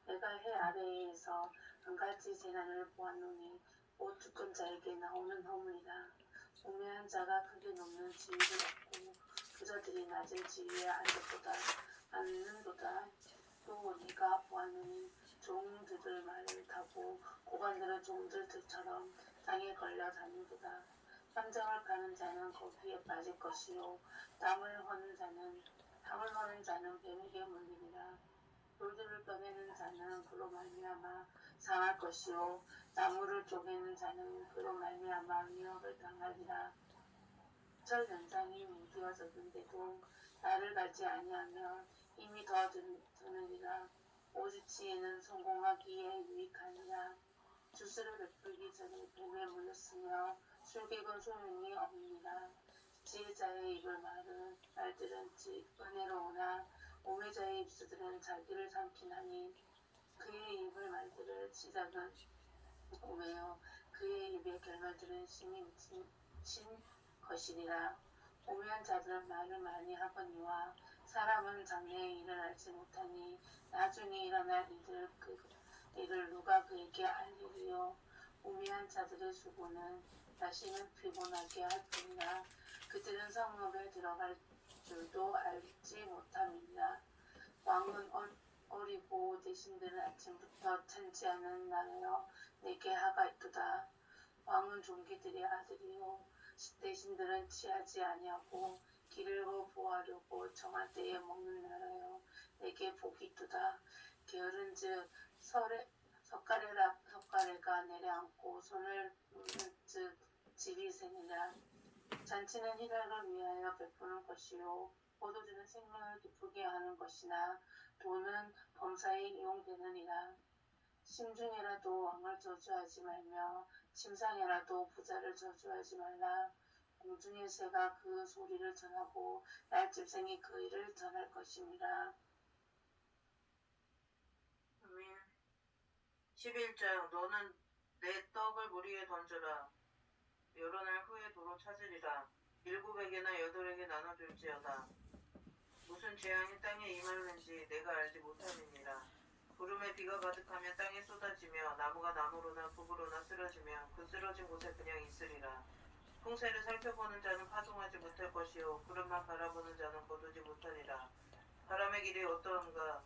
내가 해 아래에서 한 가지 재난을 보았노니 곧 주권자에게 나오는 허물이라. 우매한 자가 크게 높는 지위를 얻고 부자들이 낮은 지위에 앉는도다. 또 네가 보았노니 종들을 말을 타고 고관들은 종들처럼 땅에 걸려 다니도다. 함정을 파는 자는 거기에 빠질 것이요 담을 허는 자는 뱀에게 물리니라. 돌들을 떠내는 자는 그로 말미암아 상할 것이요 나무를 쪼개는 자는 그로 말미암아 위협을 당하리라. 철 연장이 무디어졌는데도 나를 갈지 아니하며 힘이 더 드느니라. 오직 지혜는 성공하기에 유익하니라. 주스를 베풀기 전에 뱀에 물렸으며 술객은 소용이 없느니라. 지혜자의 입을 말들은 은혜로우나 우매자의 입술들은 자기를 삼키나니 그의 입을 말들을 시작은 우매요 그의 입의 결말들은 심히 미친 것이니라. 우매한 자들은 말을 많이 하거니와 사람은 장래의 일을 알지 못하니 나중에 일어날 일을 누가 그에게 알리리요. 우매한 자들의 수고는 다시는 피곤하게 할 뿐이라. 그들은 성읍에 들어갈 줄도 알지 못함이니라. 왕은 어리고 대신들은 아침부터 찬지하는 나라여 내게 하가 있도다. 왕은 종기들의 아들이요 대신들은 취하지 아니하고 기르고 보하려고 정할 때에 먹는 나라여 내게 복이 있도다. 게으른즉 석가래가 내려앉고 손을 즉 집이 새니라. 잔치는 희락을 위하여 베푸는 것이요 포도주는 생명을 기쁘게 하는 것이나 돈은 범사에 이용되느니라. 심중에라도 왕을 저주하지 말며 침상에라도 부자를 저주하지 말라. 공중의 새가 그 소리를 전하고 날짐승이 그 일을 전할 것이니라. 아멘. 11장 너는 내 떡을 물 위에 던져라. 여러 날 후에 도로 찾으리라. 7에게나 8에게 나눠줄지어다. 무슨 재앙이 땅에 임하는지 내가 알지 못함이니라. 구름에 비가 가득하면 땅에 쏟아지며 나무가 나무로나 붓으로나 쓰러지며 그 쓰러진 곳에 그냥 있으리라. 풍세를 살펴보는 자는 파송하지 못할 것이요 구름만 바라보는 자는 거두지 못하리라. 바람의 길이 어떠한가?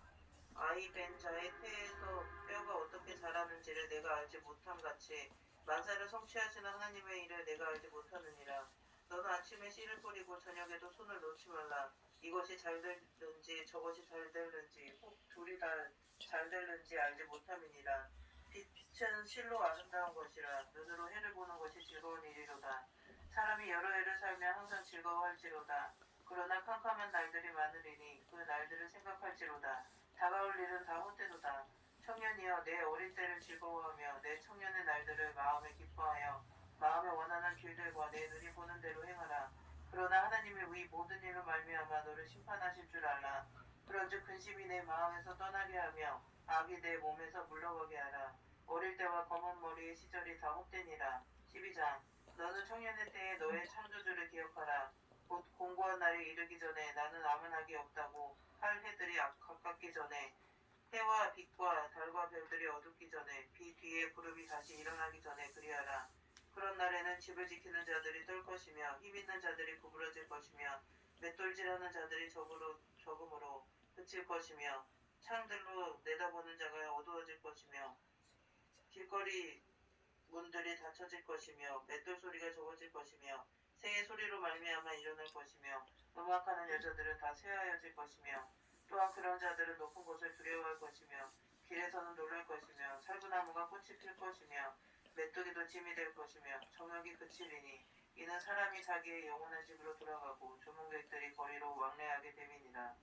아이 된 자의 태에서 뼈가 어떻게 자라는지를 내가 알지 못함같이 만사를 성취하시는 하나님의 일을 내가 알지 못하느니라. 너는 아침에 씨를 뿌리고 저녁에도 손을 놓지 말라. 이것이 잘 될는지 저것이 잘 될는지 혹 둘이 다 잘 될는지 알지 못함이니라. 빛은 실로 아름다운 것이라. 눈으로 해를 보는 것이 즐거운 일이로다. 사람이 여러 해를 살면 항상 즐거워할지로다. 그러나 캄캄한 날들이 많으리니 그 날들을 생각할지로다. 다가올 일은 다 헛되도다. 청년이여 내 어린 때를 즐거워하며 내 청년의 날들을 마음에 기뻐하여 마음에 원하는 길들과 내 눈이 보는 대로 행하라. 그러나 하나님의 이 모든 일로 말미암아 너를 심판하실 줄 알라. 그런즉 근심이 내 마음에서 떠나게 하며 악이 내 몸에서 물러가게 하라. 어릴 때와 검은 머리의 시절이 다 헛되니라. 12장 너는 청년의 때에 너의 창조주를 기억하라. 곧 공고한 날이 이르기 전에 나는 아무 낙이 없다고 할 해들이 가깝기 전에 해와 빛과 달과 별들이 어둡기 전에 비 뒤에 구름이 다시 일어나기 전에 그리하라. 그런 날에는 집을 지키는 자들이 떨 것이며 힘있는 자들이 구부러질 것이며 맷돌질하는 자들이 적음으로 그칠 것이며 창들로 내다보는 자가 어두워질 것이며 길거리 문들이 닫혀질 것이며 맷돌 소리가 적어질 것이며 새의 소리로 말미암아 일어날 것이며 음악하는 여자들은 다 쇠하여질 것이며 또한 그런 자들은 높은 곳을 두려워할 것이며 길에서는 놀랄 것이며 살구나무가 꽃이 필 것이며 메뚜기도 짐이 될 것이며 정욕이 그치리니 이는 사람이 자기의 영원한 집으로 돌아가고 조문객들이 거리로 왕래하게 됨이니라.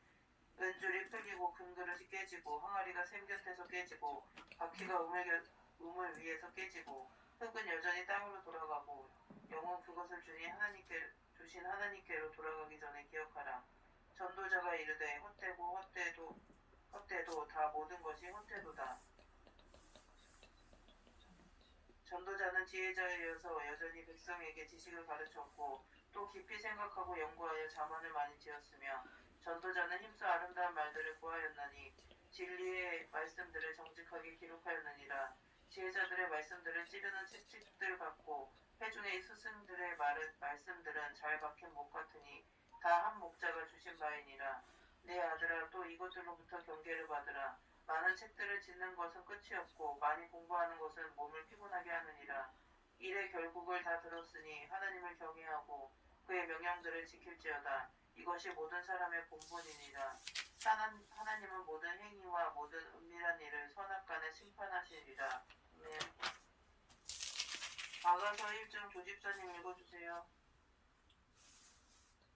은줄이 풀리고 금그릇이 깨지고 항아리가 샘 곁에서 깨지고 바퀴가 우물 위에서 깨지고 흙은 여전히 땅으로 돌아가고 영은 그것을 주신 하나님께로 돌아가기 전에 기억하라. 전도자가 이르되 헛되도 다 모든 것이 헛되도다. 전도자는 지혜자이어서 여전히 백성에게 지식을 가르쳤고 또 깊이 생각하고 연구하여 자문을 많이 지었으며 전도자는 힘써 아름다운 말들을 구하였나니 진리의 말씀들을 정직하게 기록하였느니라. 지혜자들의 말씀들을 찌르는 채찍들 같고 회중의 스승들의 말씀들은 잘 박힌 목 같으니 다 한 목자가 주신 바이니라. 내 아들아 또 이것들로부터 경계를 받으라. 많은 책들을 짓는 것은 끝이 없고 많이 공부하는 것은 몸을 피곤하게 하느니라. 일의 결국을 다 들었으니 하나님을 경외하고 그의 명령들을 지킬지어다. 이것이 모든 사람의 본분이니라. 하나님은 모든 행위와 모든 은밀한 일을 선악간에 심판하시리라. 네. 아가서 1장 조집사님 읽어주세요.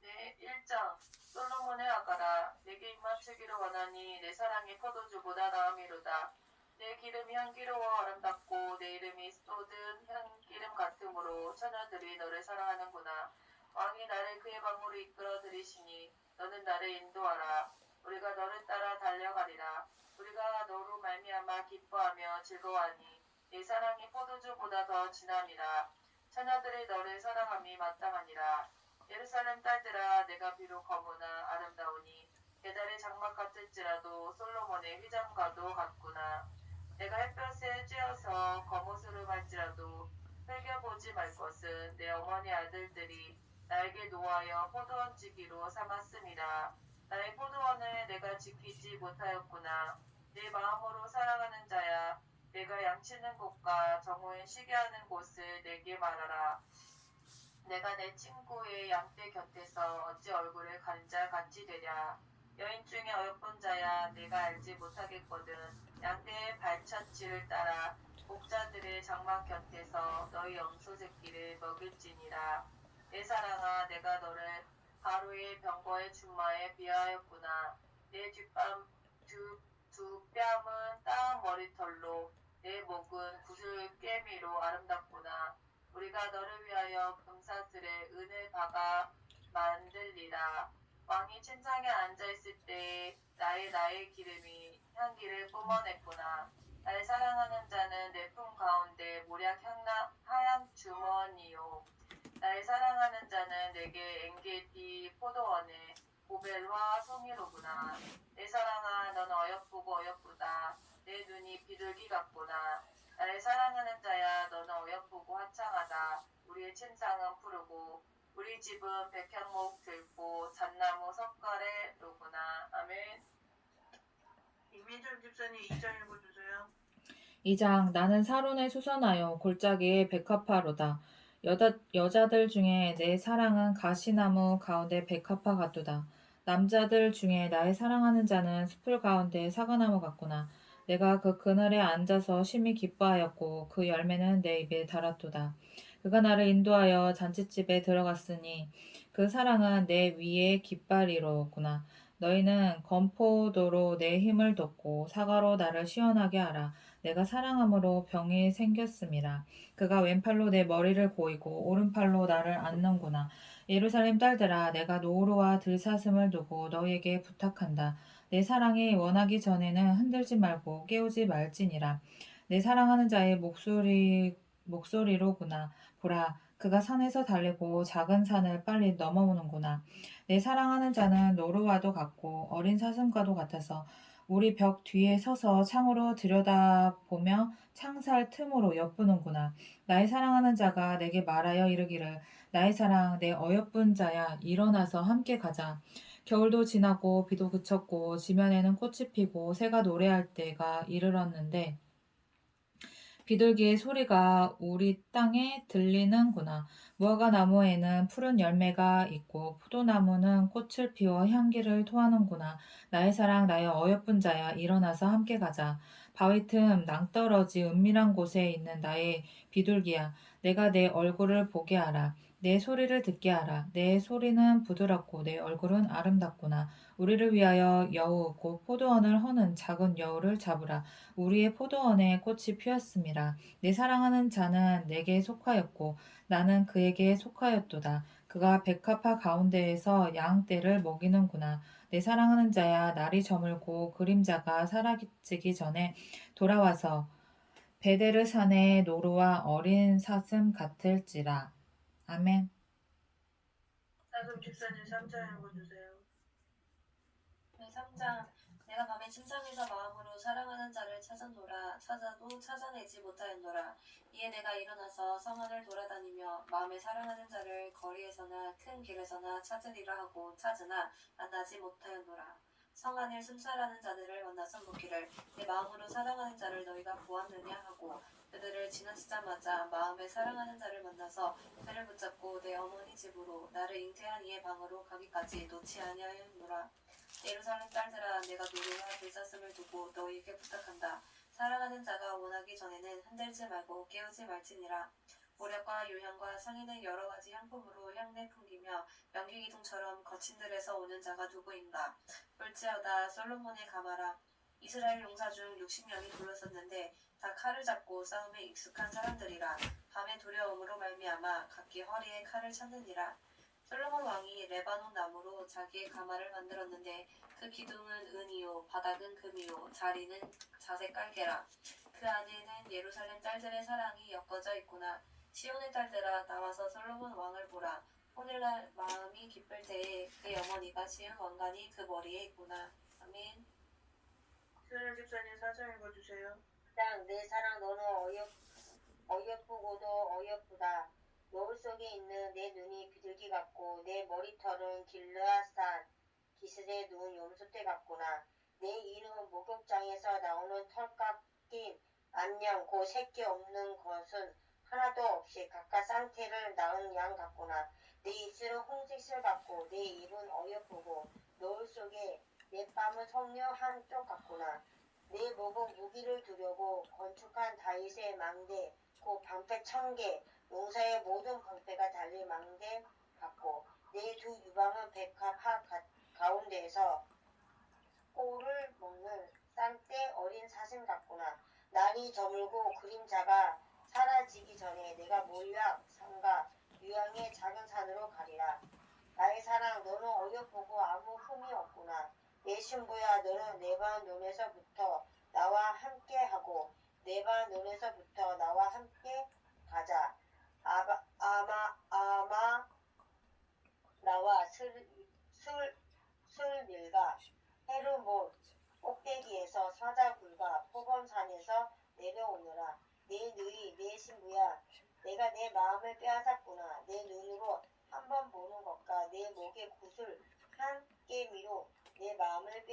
네, 1장 솔로몬의 아가라 내게 입맞추기를 원하니 내 사랑이 포도주보다 나음이로다. 내 기름이 향기로워 아름답고 내 이름이 쏟은 향기름 같으므로 처녀들이 너를 사랑하는구나. 왕이 나를 그의 방으로 이끌어 들이시니 너는 나를 인도하라. 우리가 너를 따라 달려가리라. 우리가 너로 말미암아 기뻐하며 즐거워하니 내 사랑이 포도주보다 더 진함이라. 처녀들이 너를 사랑함이 마땅하니라. 예루살렘 딸들아 내가 비록 거무나 아름다우니 계달의 장막 같을지라도 솔로몬의 휘장과도 같구나. 내가 햇볕에 쬐어서 검옷으로 할지라도 흘겨보지 말 것은 내 어머니 아들들이 나에게 노하여 포도원 지기로 삼았음이라. 나의 포도원을 내가 지키지 못하였구나. 내 마음으로 사랑하는 자야 내가 양치는 곳과 정오에 쉬게 하는 곳을 내게 말하라. 내가 내 친구의 양떼 곁에서 어찌 얼굴을 가린 자 같이 되랴. 여인 중에 어여쁜 자야 내가 알지 못하겠거든. 양떼의 발자취를 따라 목자들의 장막 곁에서 너희 염소 새끼를 먹일지니라. 내 사랑아 내가 너를 바로의 병거의 준마에 비하였구나. 내 두 뺨은 따은 머리털로 내 목은 구슬깨미로 아름답구나. 우리가 너를 위하여 금사슬에 은을 박아 만들리라. 왕이 침상에 앉아있을 때에 나의 기름이 향기를 뿜어냈구나. 날 사랑하는 자는 내 품 가운데 모략 하얀 주머니요. 날 사랑하는 자는 내게 엔게디 포도원에 고벨과 송이로구나. 내 사랑아 너는 어여쁘고 어여쁘다. 내 눈이 비둘기 같구나. 나를 사랑하는 자야 너는 어여쁘고 화창하다. 우리의 침상은 푸르고 우리 집은 백향목 들고 잣나무 석가래로구나. 아멘. 임민정 집사님 2장 읽어주세요. 2장 나는 사론에 수선하여 골짜기에 백합화로다. 여자들 중에 내 사랑은 가시나무 가운데 백합화 같도다. 남자들 중에 나의 사랑하는 자는 숲을 가운데 사과나무 같구나. 내가 그 그늘에 앉아서 심히 기뻐하였고 그 열매는 내 입에 달았도다. 그가 나를 인도하여 잔치집에 들어갔으니 그 사랑은 내 위에 깃발이로구나. 너희는 건포도로 내 힘을 돋고 사과로 나를 시원하게 하라. 내가 사랑함으로 병이 생겼음이라. 그가 왼팔로 내 머리를 고이고 오른팔로 나를 안는구나. 예루살렘 딸들아, 내가 노루와 들사슴을 두고 너희에게 부탁한다. 내 사랑이 원하기 전에는 흔들지 말고 깨우지 말지니라. 내 사랑하는 자의 목소리로구나. 보라, 그가 산에서 달리고 작은 산을 빨리 넘어오는구나. 내 사랑하는 자는 노루와도 같고 어린 사슴과도 같아서 우리 벽 뒤에 서서 창으로 들여다보며 창살 틈으로 엿보는구나. 나의 사랑하는 자가 내게 말하여 이르기를 나의 사랑, 내 어여쁜 자야, 일어나서 함께 가자. 겨울도 지나고 비도 그쳤고 지면에는 꽃이 피고 새가 노래할 때가 이르렀는데 비둘기의 소리가 우리 땅에 들리는구나. 무화과 나무에는 푸른 열매가 있고 포도나무는 꽃을 피워 향기를 토하는구나. 나의 사랑, 나의 어여쁜 자야, 일어나서 함께 가자. 바위 틈 낭떠러지 은밀한 곳에 있는 나의 비둘기야, 내가 내 얼굴을 보게 하라. 내 소리를 듣게 하라. 내 소리는 부드럽고 내 얼굴은 아름답구나. 우리를 위하여 여우 곧 포도원을 허는 작은 여우를 잡으라. 우리의 포도원에 꽃이 피었음이라. 내 사랑하는 자는 내게 속하였고 나는 그에게 속하였도다. 그가 백합화 가운데에서 양떼를 먹이는구나. 내 사랑하는 자야, 날이 저물고 그림자가 사라지기 전에 돌아와서 베데르 산의 노루와 어린 사슴 같을지라. 아멘. 사금 집사님 3장 읽어주세요. 네, 3장. 내가 밤에 침상에서 마음으로 사랑하는 자를 찾았노라. 찾아도 찾아내지 못하였노라. 이에 내가 일어나서 성 안을 돌아다니며 마음에 사랑하는 자를 거리에서나 큰 길에서나 찾으리라 하고 찾으나 만나지 못하였노라. 성 안을 순찰하는 자들을 만나서 묻기를 내 마음으로 사랑하는 자를 너희가 보았느냐 하고 그들을 지나치자마자 마음에 사랑하는 자를 만나서 그를 붙잡고 내 어머니 집으로 나를 잉태한 이의 방으로 가기까지 놓지 아니하였노라. 예루살렘 딸들아, 내가 노루와 들사슴을 두고 너희에게 부탁한다. 사랑하는 자가 원하기 전에는 흔들지 말고 깨우지 말지니라. 모략과 요향과 상인의 여러 가지 향품으로 향내 풍기며 연기기둥처럼 거친 들에서 오는 자가 누구인가? 볼지어다 솔로몬의 가마라. 이스라엘 용사 중 60명이 둘러섰는데 다 칼을 잡고 싸움에 익숙한 사람들이라. 밤의 두려움으로 말미암아 각기 허리에 칼을 찾느니라. 솔로몬 왕이 레바논 나무로 자기의 가마를 만들었는데 그 기둥은 은이요 바닥은 금이요 자리는 자색 깔개라. 그 안에는 예루살렘 딸들의 사랑이 엮어져 있구나. 시온의 딸들아, 나와서 솔로몬 왕을 보라. 오늘날 마음이 기쁠 때에 그의 어머니가 지은 왕관이 그 머리에 있구나. 아멘. 수현일 집사님 4장 읽어주세요. 내 사랑 너는 어여쁘고도 어여쁘다. 노을 속에 있는 내 눈이 비둘기 같고 내 머리털은 길르앗산 기슭에 누운 염소떼 같구나. 내 이름은 목욕장에서 나오는 털 깎인 암양 곧 새끼 없는 것은 하나도 없이 각각 쌍태를 낳은 양 같구나. 내 입술은 홍색슬 같고 내 입은 어여쁘고 노을 속에 내 뺨은 석류 한쪽 같구나. 내 목은 무기를 두려고 건축한 다윗의 망대 곧 방패 1000개 용사의 모든 방패가 달린 망대 같고 내 두 유방은 백합화 가운데에서 꼴을 먹는 쌀때 어린 사슴 같구나. 날이 저물고 그림자가 사라지기 전에 내가 몰약 산과 유양의 작은 산으로 가리라. 나의 사랑 너는 어여쁘고 아무 흠이 없구나. 내 신부야 너는 레바논에서부터 나와 함께하고 레바논에서부터 나와 함께 가자. 아마 나와 슬밀과 헤르몬 꼭대기에서 사자굴과 포검산에서 내려오느라. 내 신부야 내가 내 마음을 빼앗았구나. 내 눈으로 한 번 보는 것과 내 목의 구슬 한 깨미로 내 마음을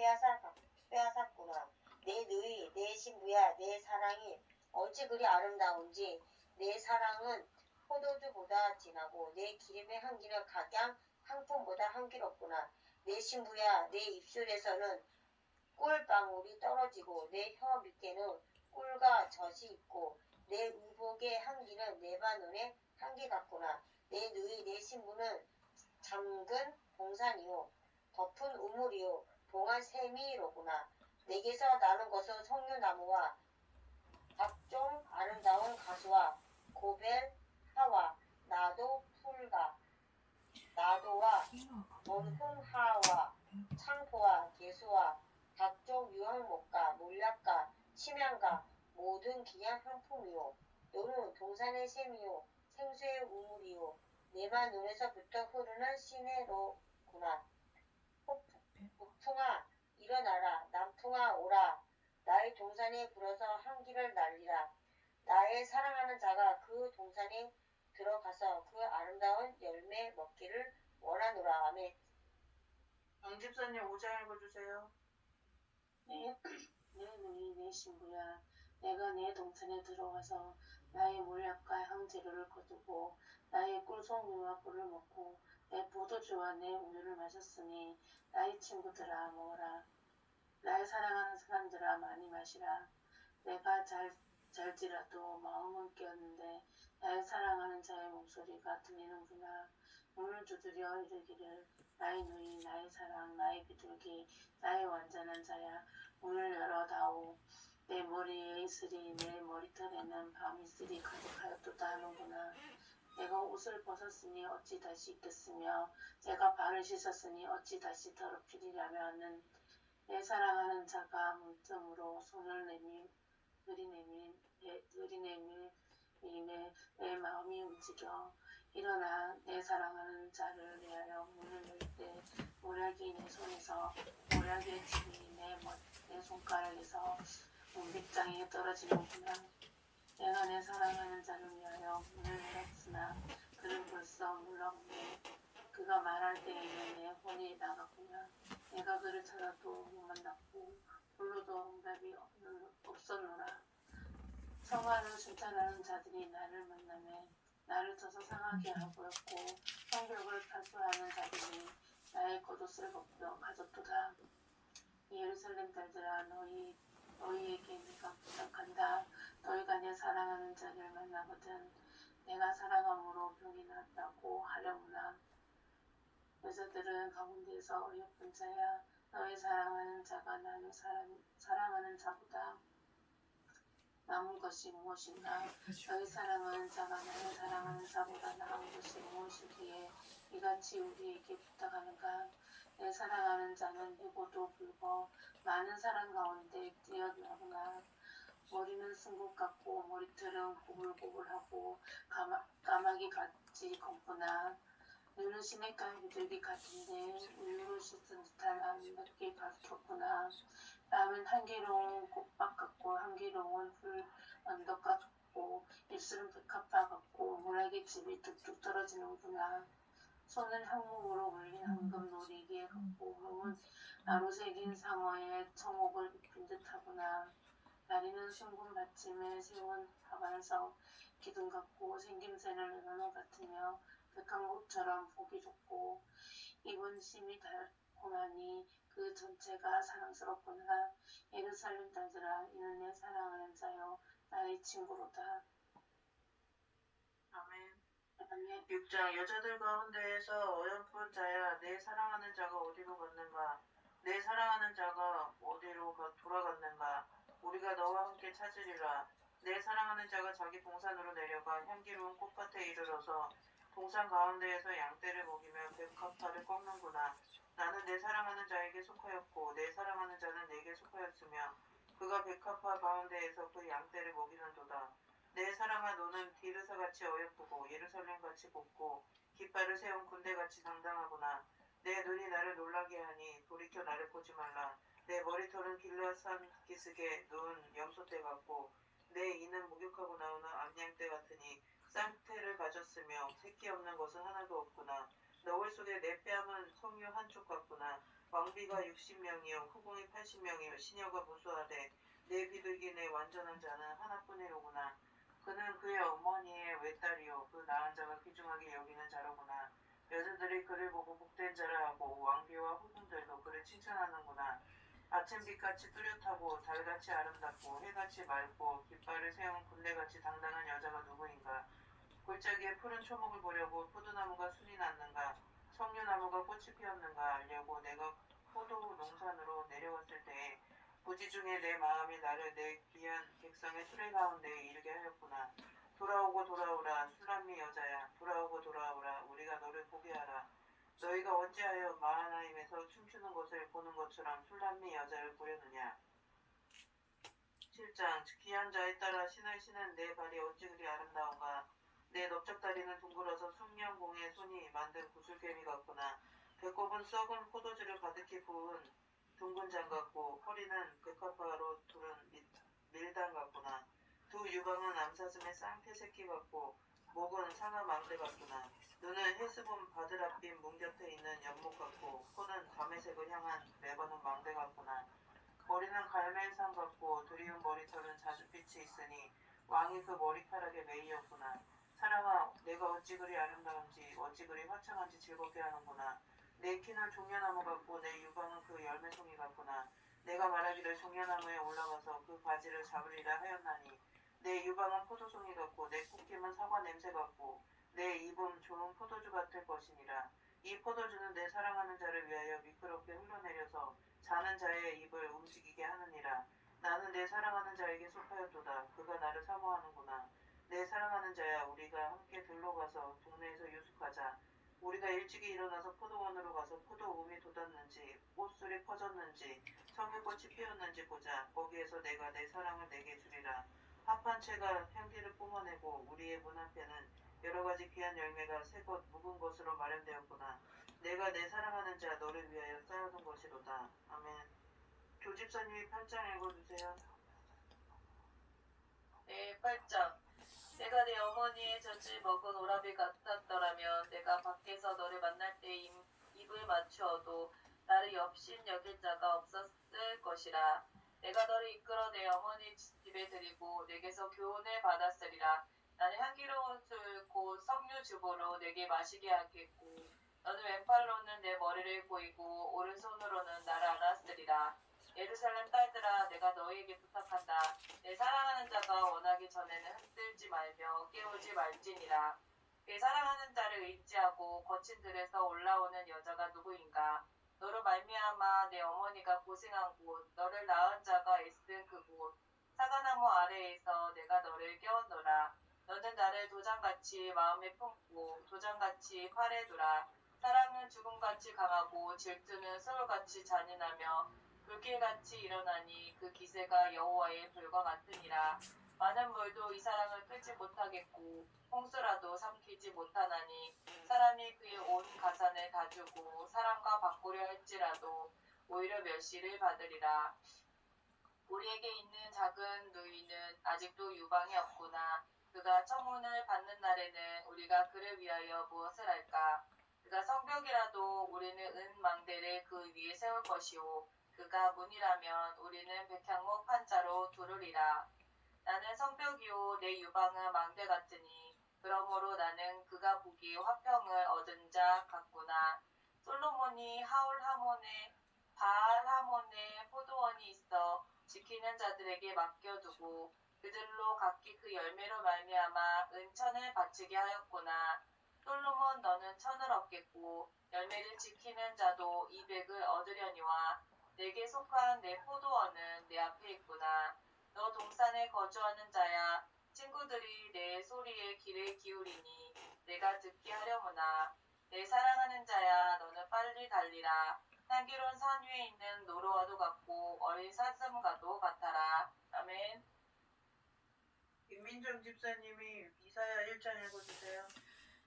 빼앗았구나. 내 신부야 내 사랑이 어찌 그리 아름다운지. 내 사랑은 포도주보다 진하고 내 기름의 향기는 각양 향품보다 향기롭구나. 내 신부야 내 입술에서는 꿀방울이 떨어지고 내 혀 밑에는 꿀과 젖이 있고 내 의복의 향기는 내 마눈의 향기 같구나. 내 누이 내 신부는 잠근 동산이요 덮은 우물이요 동안 샘이로구나. 내게서 나는 것은 석류나무와 각종 아름다운 가수와 고벨 하와 나도 풀과 나도와 원훈하와 창포와 개수와 각종 유황목과 몰약과 침향과 모든 귀한 향품이요 너는 동산의 샘이요 생수의 우물이요 내만 눈에서부터 흐르는 시내로구나. 북풍아 일어나라 남풍아 오라 나의 동산에 불어서 향기를 날리라. 나의 사랑하는 자가 그 동산에 들어가서 그 아름다운 열매 먹기를 원하노라. 아멘. 강 집사님 5장 읽어주세요. 내 누이 내 신부야 내가 내 동산에 들어가서 나의 몰약과 향재료를 거두고 나의 꿀송이와 꿀을 먹고 내 포도주와 내 우유를 마셨으니 나의 친구들아 먹어라. 나의 사랑하는 사람들아 많이 마시라. 내가 잘지라도 마음은 깨었는데 나의 사랑하는 자의 목소리가 들리는구나. 문을 두드려 이르기를 나의 누이 나의 사랑 나의 비둘기 나의 완전한 자야 문을 열어다오. 내 머리에 이슬이 내 머리털에는 밤이슬이 가득하였도다 하는구나. 내가 옷을 벗었으니 어찌 다시 입겠으며 내가 발을 씻었으니 어찌 다시 더럽히리냐면은 내 사랑하는 자가 문틈으로 손을 들이내밀 내 마음이 움직여 일어나 내 사랑하는 자를 위하여 문을 열 때 모략이 내 손에서 모략의 칩이 내 손가락에서 문빗장에 떨어지는구나. 내가 내 사랑하는 자를 위하여 문을 열었으나 그는 벌써 물러오네. 그가 말할 때에는 내 혼이 나갔구나. 내가 그를 찾아도 못 만났고 불러도 응답이 없었노라. 성화를 순찰하는 자들이 나를 만나매 나를 쳐서 상하게 하고였고 성벽을 파수하는 자들이 나의 겉옷을 벗겨 가졌도다. 예루살렘 딸들아 너희에게 내가 부탁한다. 너희가 내 사랑하는 자를 만나거든 내가 사랑함으로 병이 났다고 하려무나. 여자들은 가운데에서 어여쁜 자야 너희 사랑하는 자가 나를 사랑하는 자보다 남은 것이 무엇인가. 너희 사랑하는 자가 나를 사랑하는 자보다 나은 것이 무엇이기에 이같이 우리에게 부탁하는가. 내 사랑하는 자는 해고도 붉어 많은 사람 가운데 뛰어나구나. 머리는 순국 같고 머리털은 고불고불하고 까마귀 같이 검구나. 눈은 시냇가의 비둘기 같은데 우유로 씻은 듯한 아름답게 밝혔구나. 땀은 향기로운 꽃밭 같고 향기로운 풀 언덕 같고 입술은 백합화 같고 모락의 즙이 뚝뚝 떨어지는구나. 손은 향목으로 물린 황금 놀이개 같고 몸은 나로 새긴 상어에 청옥을 입힌 듯하구나. 다리는 숭근 받침에 세운 하반석 기둥 같고 생김새는 레바논 같으며 백합목처럼 보기 좋고 입은 심이 달콤하니 그 전체가 사랑스럽구나. 예루살렘 딸들아 이는 내 사랑하는 자요 나의 친구로다. 아멘. 아멘. 6장 여자들 가운데에서 어여쁜 자야 내 사랑하는 자가 어디로 갔는가. 내 사랑하는 자가 어디로 돌아갔는가. 우리가 너와 함께 찾으리라. 내 사랑하는 자가 자기 동산으로 내려가 향기로운 꽃밭에 이르러서 동산 가운데에서 양떼를 먹이며 백합화를 꺾는구나. 나는 내 사랑하는 자에게 속하였고 내 사랑하는 자는 내게 속하였으며 그가 백합화 가운데에서 그 양떼를 먹이는도다. 내 사랑아 너는 디르사같이 어여쁘고 예루살렘같이 곱고 깃발을 세운 군대같이 당당하구나. 내 눈이 나를 놀라게 하니 돌이켜 나를 보지 말라. 내 머리털은 길라산 기슭에 누운 염소떼 같고 내 이는 목욕하고 나오는 암양떼 같으니 쌍태를 가졌으며 새끼 없는 것은 하나도 없구나. 너울 속에 내 뺨은 석류 한 쪽 같구나. 왕비가 60명이요 후궁이 80명이요 시녀가 무수하되 내 비둘기 내 완전한 자는 하나뿐이로구나. 그는 그의 어머니의 외딸이요 그 낳은 자가 귀중하게 여기는 자로구나. 여자들이 그를 보고 복된 자라 하고 왕비와 후궁들도 그를 칭찬하는구나. 아침빛같이 뚜렷하고 달같이 아름답고 해같이 맑고 깃발을 세운 군대같이 당당한 여자가 누구인가? 골짜기에 푸른 초목을 보려고 포도나무가 순이 났는가? 석류나무가 꽃이 피었는가 알려고 내가 포도 농산으로 내려왔을 때에 부지 중에 내 마음이 나를 내 귀한 백성의 수레 가운데 이르게 하였구나. 돌아오고 돌아오라 술람미 여자야. 돌아오고 돌아오라 우리가 너를 보게 하라. 너희가 어찌하여 마하나임에서 춤추는 것을 보는 것처럼 술람미 여자를 보려느냐. 7장 귀한 자에 따라 신을 신은 내 발이 어찌 그리 아름다운가. 내 넓적다리는 둥글어서 숙련공의 손이 만든 구슬개미 같구나. 배꼽은 썩은 포도주를 가득히 부은 둥근 장 같고 허리는 백합화로 두른 밀당 같구나. 두 유방은 암사슴의 쌍태 새끼 같고 목은 상아 망대 같구나. 눈은 헤스본 바드랍빈 문 곁에 있는 연못 같고 코는 다메색을 향한 레바논 망대 같구나. 머리는 갈멜산 같고 드리운 머리털은 자줏빛이 있으니 왕이 그 머리카락에 매이었구나. 사랑아, 내가 어찌 그리 아름다운지 어찌 그리 화창한지 즐겁게 하는구나. 내 키는 종려나무 같고 내 유방은 그 열매송이 같구나. 내가 말하기를 종려나무에 올라가서 그 가지를 잡으리라 하였나니 내 유방은 포도송이 같고 내 콧김은 사과 냄새 같고 내 입은 좋은 포도주 같을 것이니라. 이 포도주는 내 사랑하는 자를 위하여 미끄럽게 흘러내려서 자는 자의 입을 움직이게 하느니라. 나는 내 사랑하는 자에게 속하였도다. 그가 나를 사모하는구나. 내 사랑하는 자야, 우리가 함께 들러 가서 동네에서 유숙하자. 우리가 일찍이 일어나서 포도원으로 가서 포도움이 돋았는지 꽃술이 퍼졌는지 성유꽃이 피었는지 보자. 거기에서 내가 내 사랑을 내게 주리라. 합한 채가 향기를 뿜어내고 우리의 문 앞에는 여러 가지 귀한 열매가 새것 묵은 것으로 마련되었구나. 내가 내 사랑하는 자 너를 위하여 쌓아둔 것이로다. 아멘. 조집사님이 8장 읽어주세요. 네, 8장. 내가 내 어머니의 젖을 먹은 오라비 같았더라면 내가 밖에서 너를 만날 때 입을 맞추어도 나를 엽신 여길 자가 없었을 것이라. 내가 너를 이끌어 내 어머니 집에 드리고 내게서 교훈을 받았으리라. 나는 향기로운 술 곧 석류주보로 내게 마시게 하겠고 너는 왼팔로는 내 머리를 보이고 오른손으로는 나를 안았으리라. 예루살렘 딸들아, 내가 너희에게 부탁한다. 내 사랑하는 자가 원하기 전에는 흔들지 말며 깨우지 말지니라. 내 사랑하는 자를 의지하고 거친 들에서 올라오는 여자가 누구인가? 너로 말미암아 내 어머니가 고생한 곳, 너를 낳은 자가 애쓴 그곳, 사과나무 아래에서 내가 너를 깨웠노라. 너는 나를 도장같이 마음에 품고 도장같이 팔에 두라. 사랑은 죽음같이 강하고 질투는 소울같이 잔인하며 불길같이 일어나니 그 기세가 여호와의 불과 같으니라. 많은 물도 이 사랑을 끄지 못하겠고 홍수라도 삼키지 못하나니 사람이 그의 온 가산을 다 주고 사람과 바꾸려 할지라도 오히려 멸시를 받으리라. 우리에게 있는 작은 누이는 아직도 유방이 없구나. 그가 청혼을 받는 날에는 우리가 그를 위하여 무엇을 할까? 그가 성벽이라도 우리는 은 망대를 그 위에 세울 것이요 그가 문이라면 우리는 백향목 판자로 두르리라. 나는 성벽이요 내 유방은 망대 같으니 그러므로 나는 그가 보기에 화평을 얻은 자 같구나. 솔로몬이 바알 하몬에 포도원이 있어 지키는 자들에게 맡겨두고 그들로 각기 그 열매로 말미암아 은천을 바치게 하였구나. 솔로몬 너는 천을 얻겠고 열매를 지키는 자도 200을 얻으려니와 내게 속한 내 포도원은 내 앞에 있구나. 너 동산에 거주하는 자야, 친구들이 내 소리에 귀를 기울이니 내가 듣게 하려무나. 내 사랑하는 자야, 너는 빨리 달리라. 향기로운 산 위에 있는 노루와도 같고 어린 사슴과도 같아라. 아멘. 김민정 집사님이 이사야 1장 읽어주세요.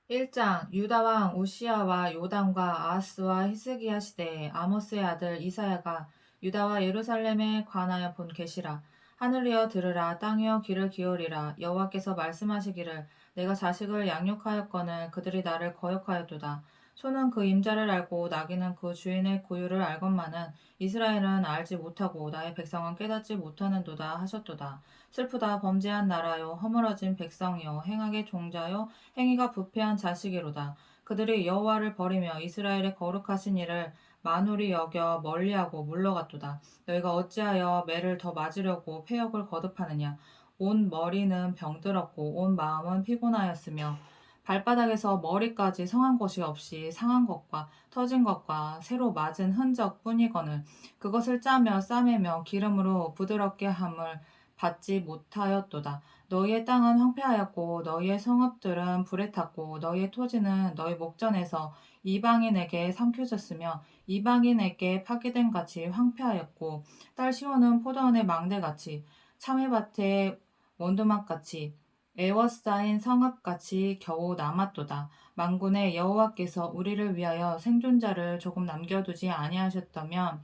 1장 유다 왕 우시야와 요담과 아하스와 히스기야 시대에 아모스의 아들 이사야가 유다와 예루살렘에 관하여 본 계시라. 하늘이여 들으라. 땅이여 귀를 기울이라. 여호와께서 말씀하시기를 내가 자식을 양육하였거늘 그들이 나를 거역하였도다. 소는 그 임자를 알고 나귀는 그 주인의 고유를 알건만은 이스라엘은 알지 못하고 나의 백성은 깨닫지 못하는도다 하셨도다. 슬프다. 범죄한 나라요 허물어진 백성이요 행악의 종자요 행위가 부패한 자식이로다. 그들이 여호와를 버리며 이스라엘의 거룩하신 이를 만홀히 여겨 멀리하고 물러갔도다. 너희가 어찌하여 매를 더 맞으려고 패역을 거듭하느냐. 온 머리는 병들었고 온 마음은 피곤하였으며 발바닥에서 머리까지 성한 곳이 없이 상한 것과 터진 것과 새로 맞은 흔적 뿐이거늘 그것을 짜며 싸매며 기름으로 부드럽게 함을 받지 못하였도다. 너희의 땅은 황폐하였고 너희의 성읍들은 불에 탔고 너희의 토지는 너희 목전에서 이방인에게 삼켜졌으며 이방인에게 파괴된 같이 황폐하였고 딸 시온은 포도원의 망대같이 참외밭의 원두막같이 애워싸인 성읍같이 겨우 남았도다. 만군의 여호와께서 우리를 위하여 생존자를 조금 남겨두지 아니하셨다면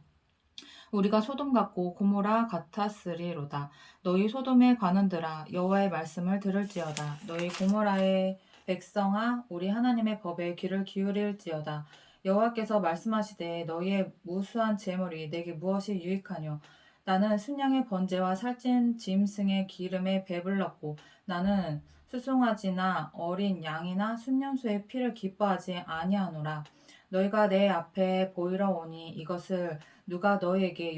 우리가 소돔 같고 고모라 같았으리로다. 너희 소돔의 관원들아 여호와의 말씀을 들을지어다. 너희 고모라의 백성아 우리 하나님의 법에 귀를 기울일지어다. 여호와께서 말씀하시되 너희의 무수한 재물이 내게 무엇이 유익하뇨. 나는 순양의 번제와 살찐 짐승의 기름에 배불렀고 나는 수송아지나 어린 양이나 순년소의 피를 기뻐하지 아니하노라. 너희가 내 앞에 보이러 오니 이것을 누가 너희에게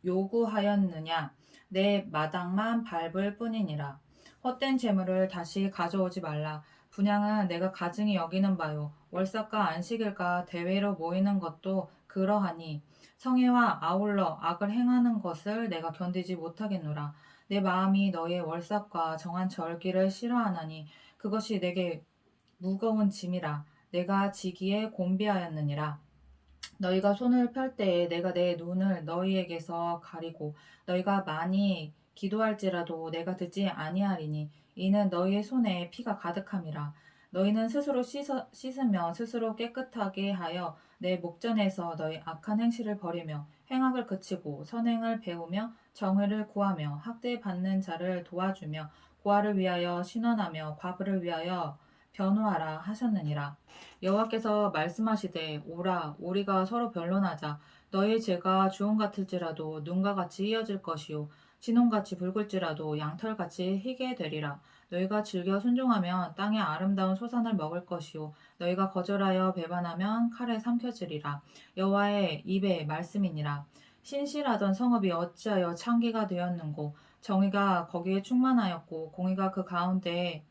요구하였느냐? 내 마당만 밟을 뿐이니라. 헛된 재물을 다시 가져오지 말라. 분향은 내가 가증히 여기는 바요. 월삭과 안식일과 대회로 모이는 것도 그러하니 성회와 아울러 악을 행하는 것을 내가 견디지 못하겠노라. 내 마음이 너의 월삭과 정한 절기를 싫어하나니 그것이 내게 무거운 짐이라. 내가 지기에 곤비하였느니라. 너희가 손을 펼 때에 내가 내 눈을 너희에게서 가리고 너희가 많이 기도할지라도 내가 듣지 아니하리니 이는 너희의 손에 피가 가득함이라. 너희는 스스로 씻으며 스스로 깨끗하게 하여 내 목전에서 너희 악한 행실을 버리며 행악을 그치고 선행을 배우며 정의를 구하며 학대받는 자를 도와주며 고아를 위하여 신원하며 과부를 위하여 변호하라 하셨느니라. 여호와께서 말씀하시되 오라 우리가 서로 변론하자. 너희 죄가 주홍 같을지라도 눈과 같이 이어질 것이요 진홍같이 붉을지라도 양털같이 희게 되리라. 너희가 즐겨 순종하면 땅의 아름다운 소산을 먹을 것이요 너희가 거절하여 배반하면 칼에 삼켜지리라. 여호와의 입의 말씀이니라. 신실하던 성읍이 어찌하여 창기가 되었는고 정의가 거기에 충만하였고 공의가 그 가운데에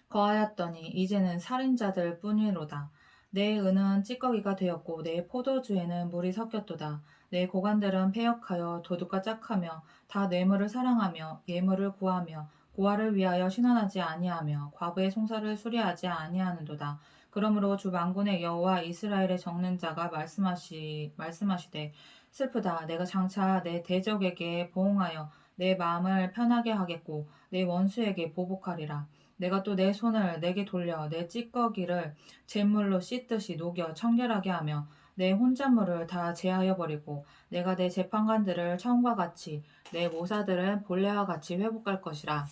거하였더니 이제는 살인자들 뿐이로다. 내 은은 찌꺼기가 되었고 내 포도주에는 물이 섞였도다. 내 고관들은 패역하여 도둑과 짝하며 다 뇌물을 사랑하며 예물을 구하며 고아를 위하여 신원하지 아니하며 과부의 송사를 수리하지 아니하는도다. 그러므로 주 만군의 여호와 이스라엘의 적는 자가 말씀하시되 슬프다. 내가 장차 내 대적에게 보응하여 내 마음을 편하게 하겠고 내 원수에게 보복하리라. 내가 또 내 손을 내게 돌려 내 찌꺼기를 잿물로 씻듯이 녹여 청결하게 하며 내 혼잣물을 다 제하여 버리고 내가 내 재판관들을 처음과 같이 내 모사들은 본래와 같이 회복할 것이라.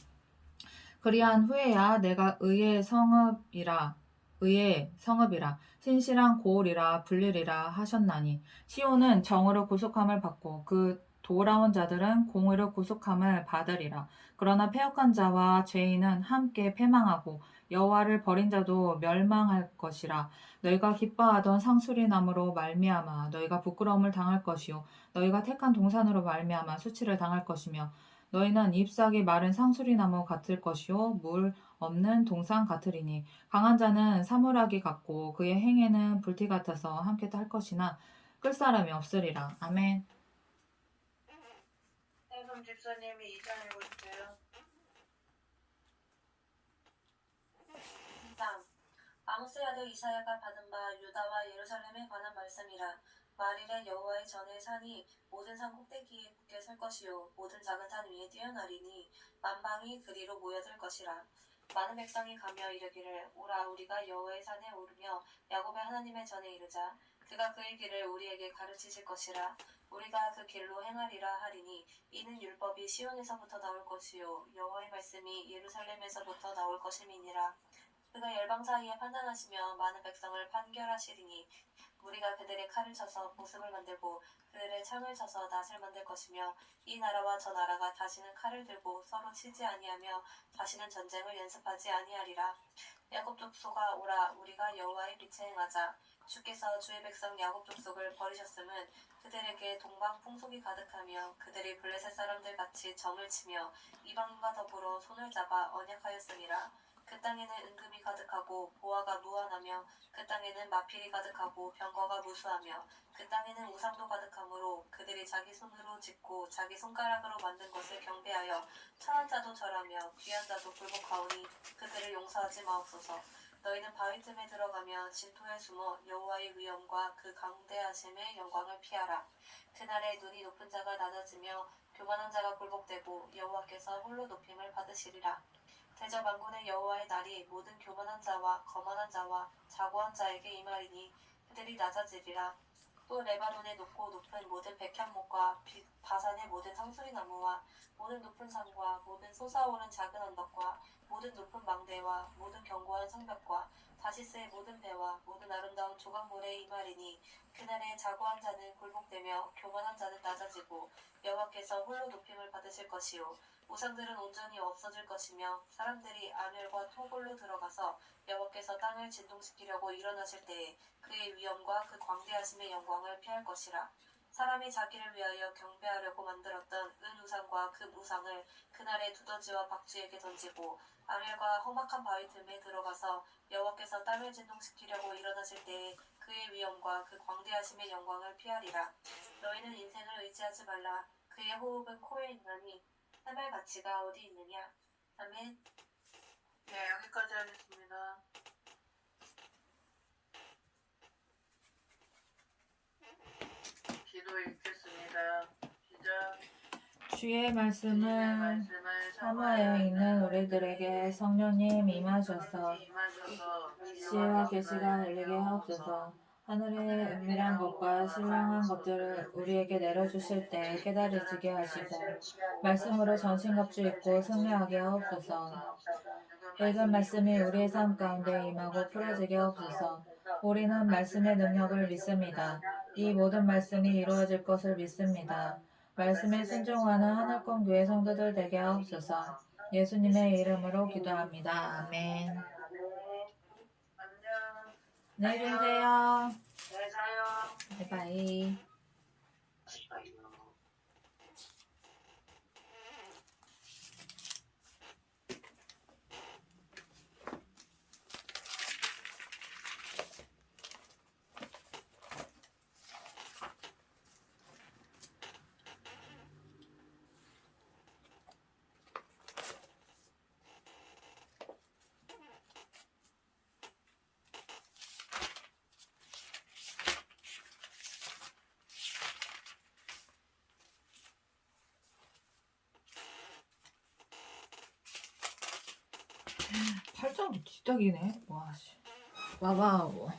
그리한 후에야 내가 의의 성읍이라 신실한 고을이라 불리리라 하셨나니 시온은 정으로 구속함을 받고 그 돌아온 자들은 공의로 구속함을 받으리라. 그러나 패역한 자와 죄인은 함께 패망하고 여호와를 버린 자도 멸망할 것이라. 너희가 기뻐하던 상수리나무로 말미암아 너희가 부끄러움을 당할 것이요 너희가 택한 동산으로 말미암아 수치를 당할 것이며 너희는 잎사귀 마른 상수리나무 같을 것이요 물 없는 동산 같으리니 강한 자는 사물하기 같고 그의 행에는 불티 같아서 함께 탈 것이나 끌 사람이 없으리라. 아멘. 해솜 집사님이 2장 읽어주세요. 3. 아모스의 아들 이사야가 받은 바 유다와 예루살렘에 관한 말씀이라. 말일에 여호와의 전에 산이 모든 산 꼭대기에 굳게 설 것이요 모든 작은 산 위에 뛰어나리니 만방이 그리로 모여들 것이라. 많은 백성이 가며 이르기를 오라 우리가 여호와의 산에 오르며 야곱의 하나님의 전에 이르자. 그가 그의 길을 우리에게 가르치실 것이라. 우리가 그 길로 행하리라 하리니 이는 율법이 시온에서부터 나올 것이요 여호와의 말씀이 예루살렘에서부터 나올 것임이니라. 그가 열방 사이에 판단하시며 많은 백성을 판결하시리니 우리가 그들의 칼을 쳐서 보습을 만들고 그들의 창을 쳐서 낫을 만들 것이며 이 나라와 저 나라가 다시는 칼을 들고 서로 치지 아니하며 다시는 전쟁을 연습하지 아니하리라. 야곱 족속아 오라 우리가 여호와의 빛에 행하자. 주께서 주의 백성 야곱 족속을 버리셨음은 그들에게 동방 풍속이 가득하며 그들이 블레셋 사람들 같이 점을 치며 이방인과 더불어 손을 잡아 언약하였음이라. 그 땅에는 은금이 가득하고 보화가 무한하며 그 땅에는 마필이 가득하고 병거가 무수하며 그 땅에는 우상도 가득하므로 그들이 자기 손으로 짓고 자기 손가락으로 만든 것을 경배하여 천한 자도 절하며 귀한 자도 굴복하오니 그들을 용서하지 마옵소서. 너희는 바위 틈에 들어가며 진토에 숨어 여호와의 위엄과 그 강대하심의 영광을 피하라. 그날에 눈이 높은 자가 낮아지며 교만한 자가 굴복되고 여호와께서 홀로 높임을 받으시리라. 대저 만군의 여호와의 날이 모든 교만한 자와 거만한 자와 자고한 자에게 임하리니 그들이 낮아지리라. 또 레바논의 높고 높은 모든 백향목과 바산의 모든 상수리 나무와 모든 높은 산과 모든 솟아오른 작은 언덕과 모든 높은 망대와 모든 견고한 성벽과 다시스의 모든 배와 모든 아름다운 조각물에 임하리니 그날에 자고한 자는 굴복되며 교만한 자는 낮아지고 여호와께서 홀로 높임을 받으실 것이요 우상들은 온전히 없어질 것이며 사람들이 아멸과 토굴로 들어가서 여호와께서 땅을 진동시키려고 일어나실 때에 그의 위엄과 그 광대하심의 영광을 피할 것이라. 사람이 자기를 위하여 경배하려고 만들었던 은우상과 그 우상을 그날에 두더지와 박쥐에게 던지고 아멜과 험악한 바위 틈에 들어가서 여호와께서 땅을 진동시키려고 일어나실 때에 그의 위엄과 그 광대하심의 영광을 피하리라. 너희는 인생을 의지하지 말라. 그의 호흡은 코에 있나니 해말 가치가 어디 있느냐. 아멘. 네, 여기까지 하겠습니다. 기도 읽겠습니다. 시작. 주의 말씀을 주님의 말씀을 사모하여 읽는 우리들에게 성령님 임하셔서 지혜와 계시가 열리게 하옵소서. 하늘의 은밀한 것과 신령한 것들을 우리에게 내려주실 때 깨달아지게 하시고 말씀으로 전신갑주 입고 승리하게 하옵소서. 읽은 말씀이 우리의 삶 가운데 임하고 풀어지게 하옵소서. 우리는 말씀의 능력을 믿습니다. 이 모든 말씀이 이루어질 것을 믿습니다. 말씀에 순종하는 하늘권 교회 성도들 되게 하옵소서. 예수님의 이름으로 기도합니다. 아멘. 안녕. 안녕히 주무세요. 네, 자요. 바이바이. 팔짱도 뒤딱이네. 와, 씨. 와봐우.